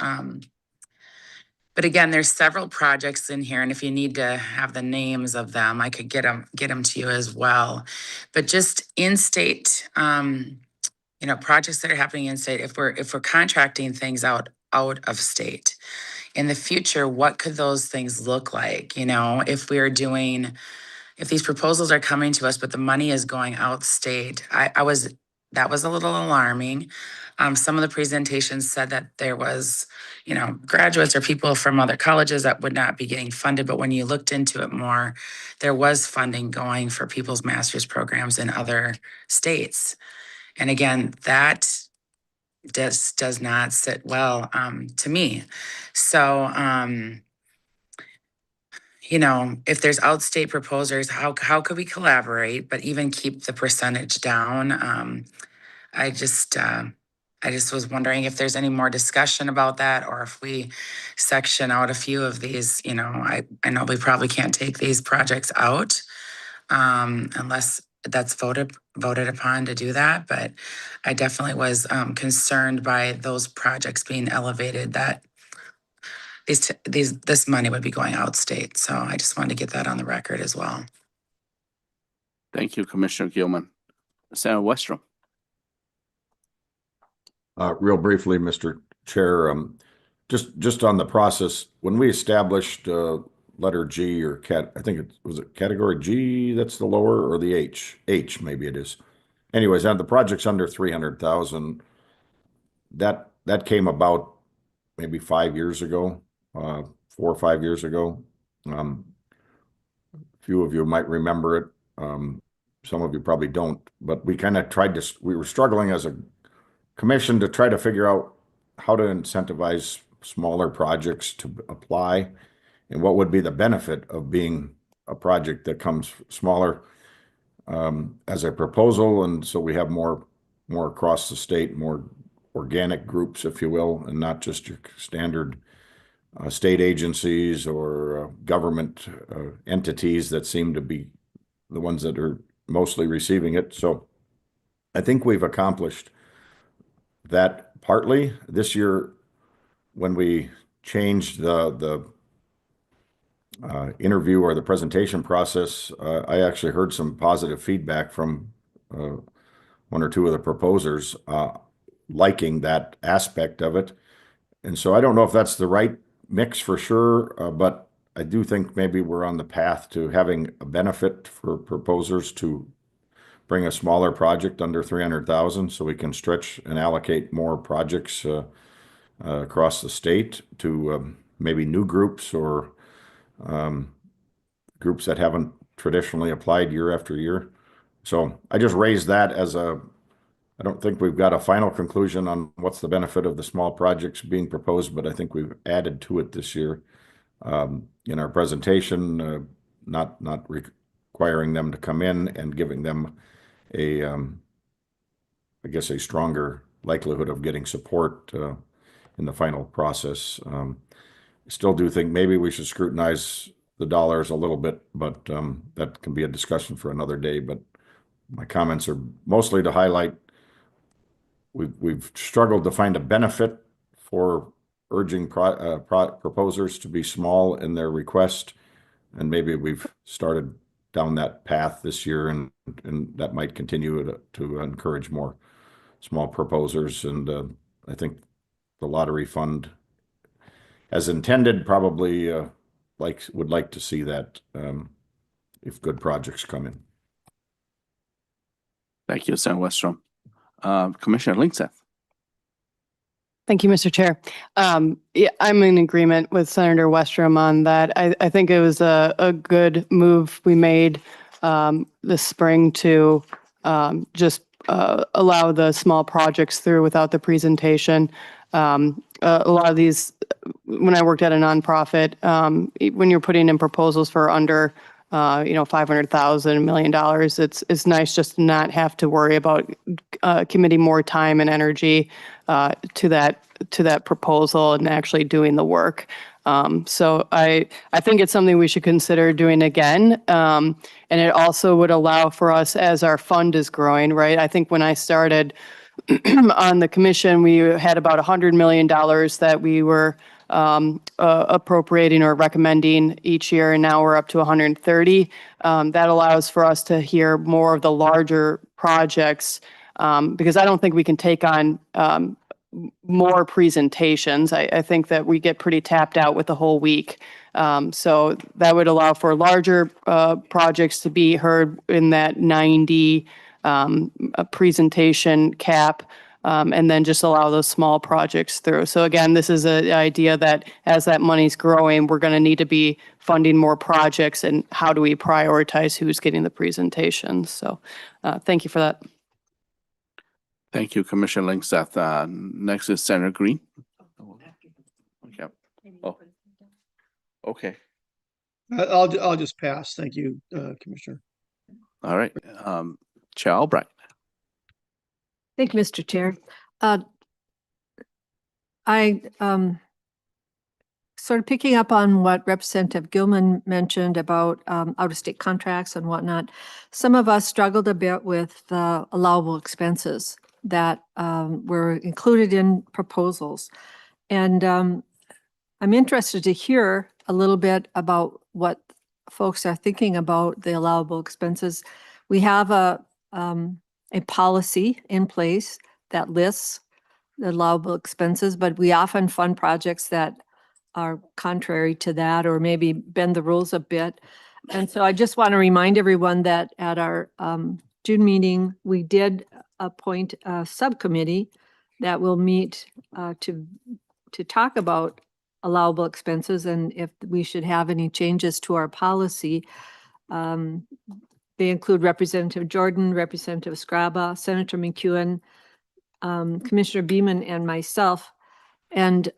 But again, there's several projects in here, and if you need to have the names of them, I could get them to you as well. But just in-state, projects that are happening in-state, if we're contracting things out of state, in the future, what could those things look like? If these proposals are coming to us, but the money is going out state, that was a little alarming. Some of the presentations said that there was, graduates or people from other colleges that would not be getting funded. But when you looked into it more, there was funding going for people's master's programs in other states. And again, that does not sit well to me. So you know, if there's outstate proposers, how could we collaborate, but even keep the percentage down? I just was wondering if there's any more discussion about that, or if we section out a few of these. You know, I know we probably can't take these projects out unless that's voted upon to do that. But I definitely was concerned by those projects being elevated, that this money would be going outstate. So I just wanted to get that on the record as well. Thank you, Commissioner Gilman. Senator Westrom. Real briefly, Mr. Chair, just on the process, when we established letter G or I think it was category G, that's the lower, or the H maybe it is. Anyways, the project's under 300,000. That came about maybe 5 years ago, 4 or 5 years ago. A few of you might remember it. Some of you probably don't, but we kind of we were struggling as a commission to try to figure out how to incentivize smaller projects to apply and what would be the benefit of being a project that comes smaller as a proposal. And so we have more across the state, more organic groups, if you will, and not just your standard state agencies or government entities that seem to be the ones that are mostly receiving it. So I think we've accomplished that partly this year when we changed the interview or the presentation process. I actually heard some positive feedback from one or two of the proposers liking that aspect of it. And so I don't know if that's the right mix for sure, but I do think maybe we're on the path to having a benefit for proposers to bring a smaller project under 300,000 so we can stretch and allocate more projects across the state to maybe new groups or groups that haven't traditionally applied year after year. So I just raised that as I don't think we've got a final conclusion on what's the benefit of the small projects being proposed, but I think we've added to it this year in our presentation, not requiring them to come in and giving them I guess a stronger likelihood of getting support in the final process. I still do think maybe we should scrutinize the dollars a little bit, but that can be a discussion for another day. But my comments are mostly to highlight we've struggled to find a benefit for urging proposers to be small in their request, and maybe we've started down that path this year, and that might continue to encourage more small proposers. And I think the lottery fund, as intended, probably would like to see that if good projects come in. Thank you, Senator Westrom. Commissioner Linkseth. Thank you, Mr. Chair. Yeah, I'm in agreement with Senator Westrom on that. I think it was a good move we made this spring to just allow the small projects through without the presentation. A lot of these, when I worked at a nonprofit, when you're putting in proposals for under $500,000, $1 million, it's nice just to not have to worry about committing more time and energy to that proposal and actually doing the work. So I think it's something we should consider doing again. And it also would allow for us, as our fund is growing, right? I think when I started on the commission, we had about $100 million that we were appropriating or recommending each year, and now we're up to 130. That allows for us to hear more of the larger projects, because I don't think we can take on more presentations. I think that we get pretty tapped out with the whole week. So that would allow for larger projects to be heard in that 90 presentation cap, and then just allow those small projects through. So again, this is an idea that as that money's growing, we're going to need to be funding more projects, and how do we prioritize who's getting the presentations? So thank you for that. Thank you, Commissioner Lingseth. Next is Senator Green. Okay. Oh. Okay. I'll just pass. Thank you, Commissioner. All right. Chair Albright. Thank you, Mr. Chair. I sort of picking up on what Representative Gilman mentioned about out-of-state contracts and whatnot. Some of us struggled a bit with the allowable expenses that were included in proposals. And I'm interested to hear a little bit about what folks are thinking about the allowable expenses. We have a policy in place that lists the allowable expenses, but we often fund projects that are contrary to that or maybe bend the rules a bit. And so I just want to remind everyone that at our June meeting, we did appoint a subcommittee that will meet to talk about allowable expenses and if we should have any changes to our policy. They include Representative Jordan, Representative Scraba, Senator McEwen, Commissioner Beeman, and myself. And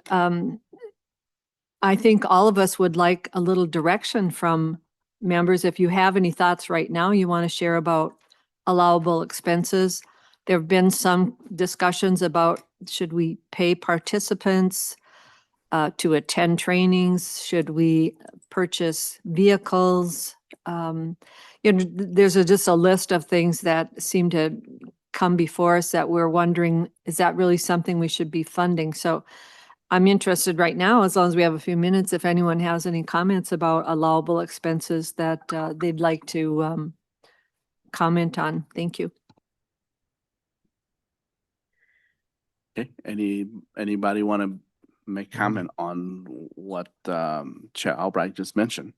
I think all of us would like a little direction from members. If you have any thoughts right now you want to share about allowable expenses. There have been some discussions about should we pay participants to attend trainings? Should we purchase vehicles? There's just a list of things that seem to come before us that we're wondering, is that really something we should be funding? So I'm interested right now, as long as we have a few minutes, if anyone has any comments about allowable expenses that they'd like to comment on. Thank you. Okay. Anybody want to make comment on what Chair Albright just mentioned?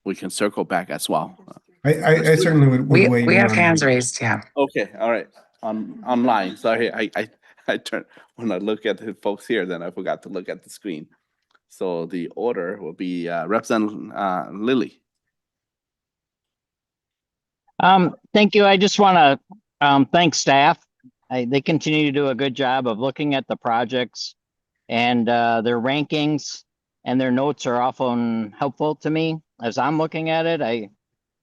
We can circle back as well. I certainly would weigh We in have on hands raised, yeah. Okay, all right. Online. Sorry, I turned when I look at the folks here, then I forgot to look at the screen. So the order will be Representative Lilly. Thank you. I just want to thank staff. They continue to do a good job of looking at the projects and their rankings, and their notes are often helpful to me as I'm looking at it.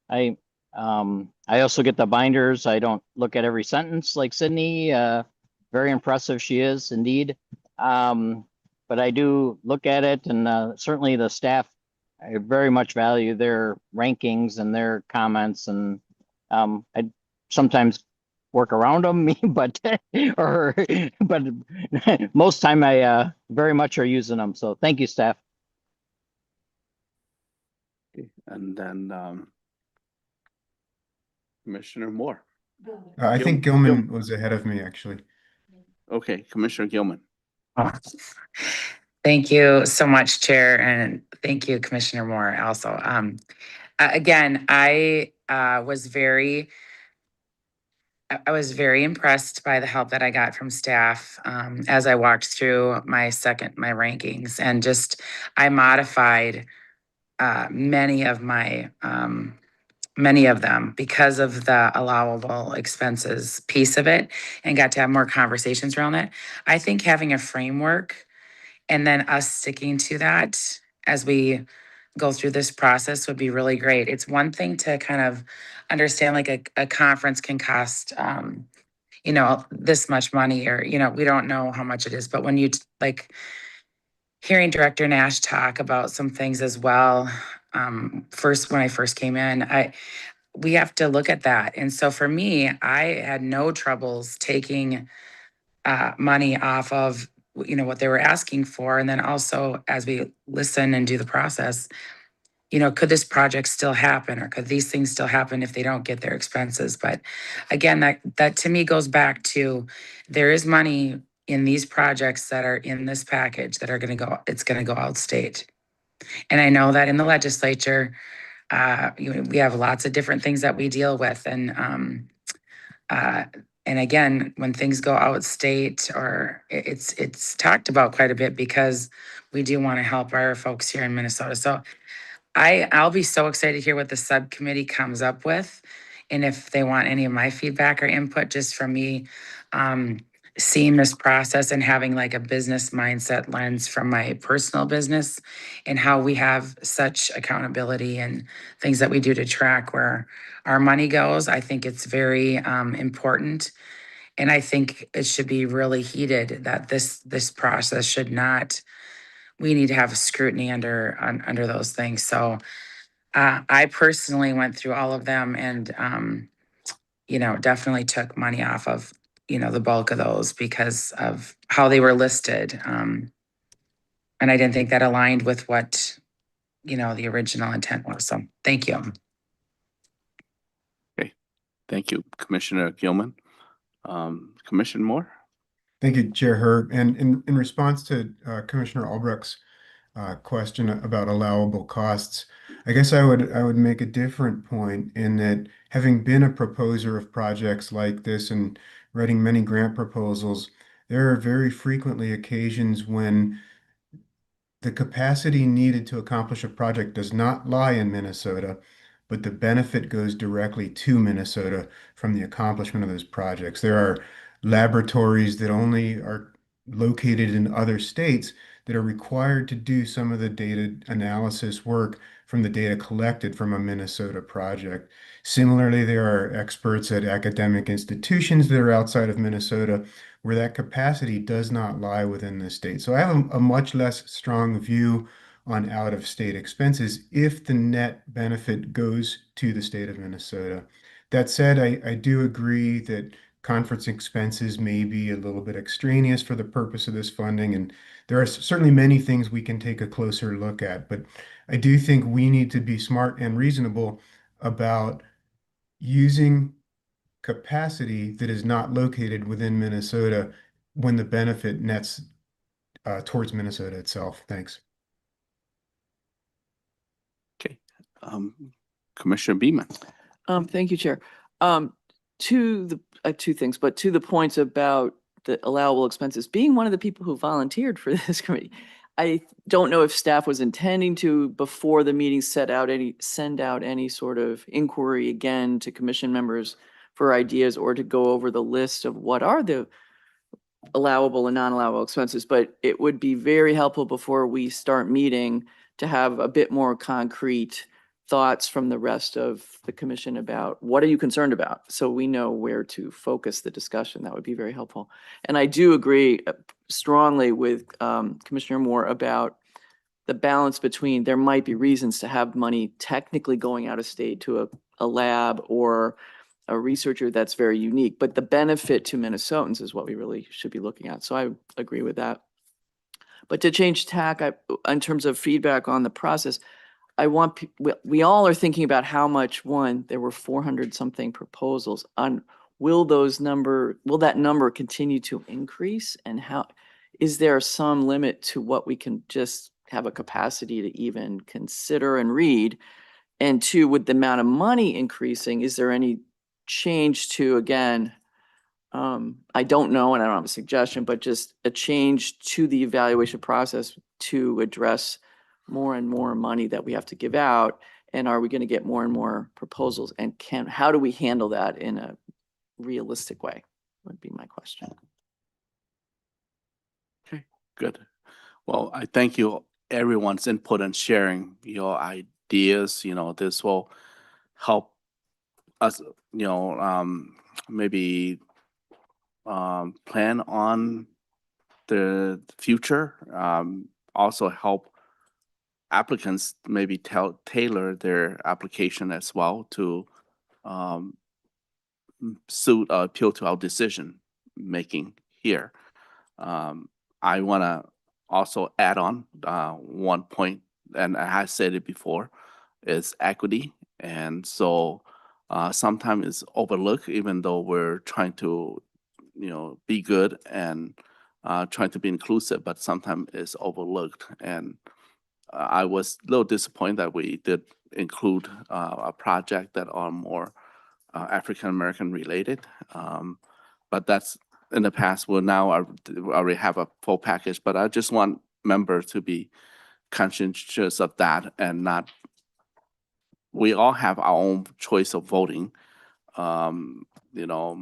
I also get the binders. I don't look at every sentence like Sydney. Very impressive she is indeed. But I do look at it, and certainly the staff, I very much value their rankings and their comments, and I sometimes work around them, but most time I very much are using them. So thank you, staff. Okay. And then Commissioner Moore. I think Gilman was ahead of me, actually. Okay, Commissioner Gilman. Oh. Thank you so much, Chair, and thank you, Commissioner Moore, also. Again, I was very impressed by the help that I got from staff as I walked through my rankings, and just I modified many of them because of the allowable expenses piece of it, and got to have more conversations around that. I think having a framework and then us sticking to that as we go through this process would be really great. It's one thing to kind of understand like a conference can cost, this much money, or, we don't know how much it is. But when you like hearing Director Nash talk about some things as well, when I first came in, we have to look at that. And so for me, I had no troubles taking money off of what they were asking for. And then also as we listen and do the process, could this project still happen, or could these things still happen if they don't get their expenses? But again, that to me goes back to, there is money in these projects that are in this package that it's going to go out state. And I know that in the legislature, we have lots of different things that we deal with. And again, when things go out state, or it's talked about quite a bit, because we do want to help our folks here in Minnesota. So I'll be so excited to hear what the subcommittee comes up with. And if they want any of my feedback or input just from me, seeing this process and having like a business mindset lens from my personal business and how we have such accountability and things that we do to track where our money goes, I think it's very important. And I think it should be really heated that this process should not, we need to have scrutiny under those things. So I personally went through all of them and, definitely took money off of, the bulk of those because of how they were listed. And I didn't think that aligned with what, the original intent was. So thank you. Okay, thank you, Commissioner Gilman. Commissioner Moore? Thank you, Chair Herb. And in response to Commissioner Albrecht's question about allowable costs, I guess I would make a different point in that having been a proposer of projects like this and writing many grant proposals, there are very frequently occasions when the capacity needed to accomplish a project does not lie in Minnesota, but the benefit goes directly to Minnesota from the accomplishment of those projects. There are laboratories that only are located in other states that are required to do some of the data analysis work from the data collected from a Minnesota project. Similarly, there are experts at academic institutions that are outside of Minnesota where that capacity does not lie within the state. So I have a much less strong view on out-of-state expenses if the net benefit goes to the state of Minnesota. That said, I do agree that conference expenses may be a little bit extraneous for the purpose of this funding, and there are certainly many things we can take a closer look at, but I do think we need to be smart and reasonable about using capacity that is not located within Minnesota when the benefit nets towards Minnesota itself. Thanks. Okay, Commissioner Beaman. Thank you, Chair. Two things, but to the points about the allowable expenses, being one of the people who volunteered for this committee, I don't know if staff was intending to, before the meeting, send out any sort of inquiry again to commission members for ideas or to go over the list of what are the allowable and non-allowable expenses, but it would be very helpful before we start meeting to have a bit more concrete thoughts from the rest of the commission about what are you concerned about, so we know where to focus the discussion. That would be very helpful. And I do agree strongly with Commissioner Moore about the balance between there might be reasons to have money technically going out of state to a lab or a researcher that's very unique, but the benefit to Minnesotans is what we really should be looking at. So I agree with that. But to change tack, in terms of feedback on the process, I want, we all are thinking about how much, there were 400 something proposals on, will that number continue to increase? And how, is there some limit to what we can just have a capacity to even consider and read? And two, with the amount of money increasing, is there any change to, again, I don't know, and I don't have a suggestion, but just a change to the evaluation process to address more and more money that we have to give out? And are we going to get more and more proposals? And how do we handle that in a realistic way would be my question. Okay, good. Well, I thank you, everyone's input and sharing your ideas. This will help us, maybe plan on the future. Also help applicants maybe tailor their application as well to appeal to our decision making here. I want to also add on one point, and I have said it before, is equity. And so sometimes it's overlooked, even though we're trying to, be good and trying to be inclusive, but sometimes it's overlooked. And I was a little disappointed that we did include a project that are more African American related. But that's in the past. Well, now I already have a full package, but I just want members to be conscientious of that and not. We all have our own choice of voting, you know,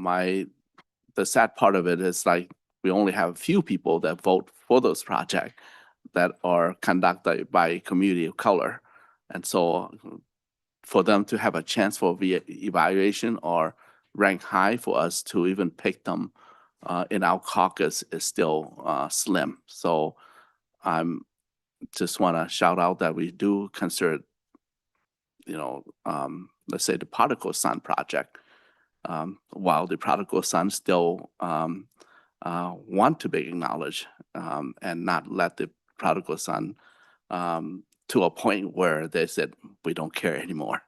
the sad part of it is like we only have a few people that vote for those projects that are conducted by community of color. And so for them to have a chance for evaluation or rank high for us to even pick them in our caucus is still slim. So I'm just want to shout out that we do consider, you know, let's say the Prodigal Son project, while the Prodigal Son still want to be acknowledged and not let the Prodigal Son to a point where they said, we don't care anymore.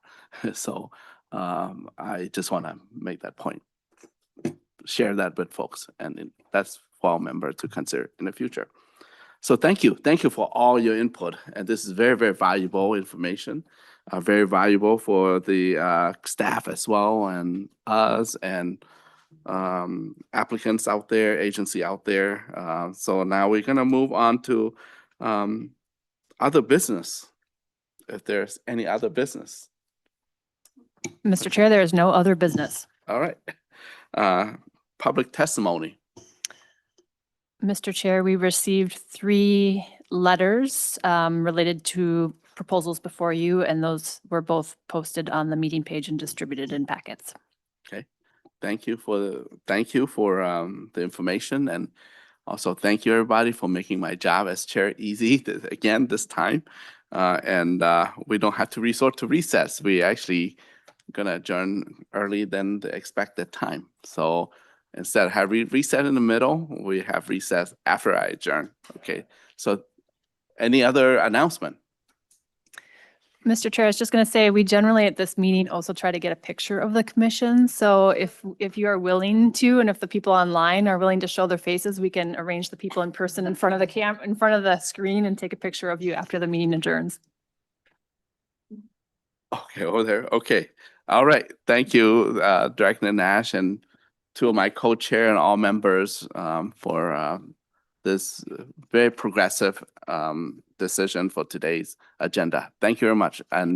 So I just want to make that point, share that with folks, and that's for our member to consider in the future. So thank you for all your input, and this is very, very valuable information, very valuable for the staff as well, and us, and applicants out there, agency out there. So now we're gonna move on to other business, if there's any other business. Mr. Chair, there is no other business. All right. Public testimony. Mr. Chair, we received 3 letters related to proposals before you, and those were both posted on the meeting page and distributed in packets. Okay. Thank you for the information, and also thank you everybody for making my job as chair easy again this time. And we don't have to resort to recess. We actually gonna adjourn early than the expected time. So instead of have reset in the middle, we have recess after I adjourn. Okay. So any other announcement? Mr. Chair, I was just going to say, we generally at this meeting also try to get a picture of the commission. So if you are willing to, and if the people online are willing to show their faces, we can arrange the people in person in front of the in front of the screen and take a picture of you after the meeting adjourns. Okay, over there. Okay. All right. Thank you, Director Nash, and 2 of my co-chair and all members for this very progressive decision for today's agenda. Thank you very much. And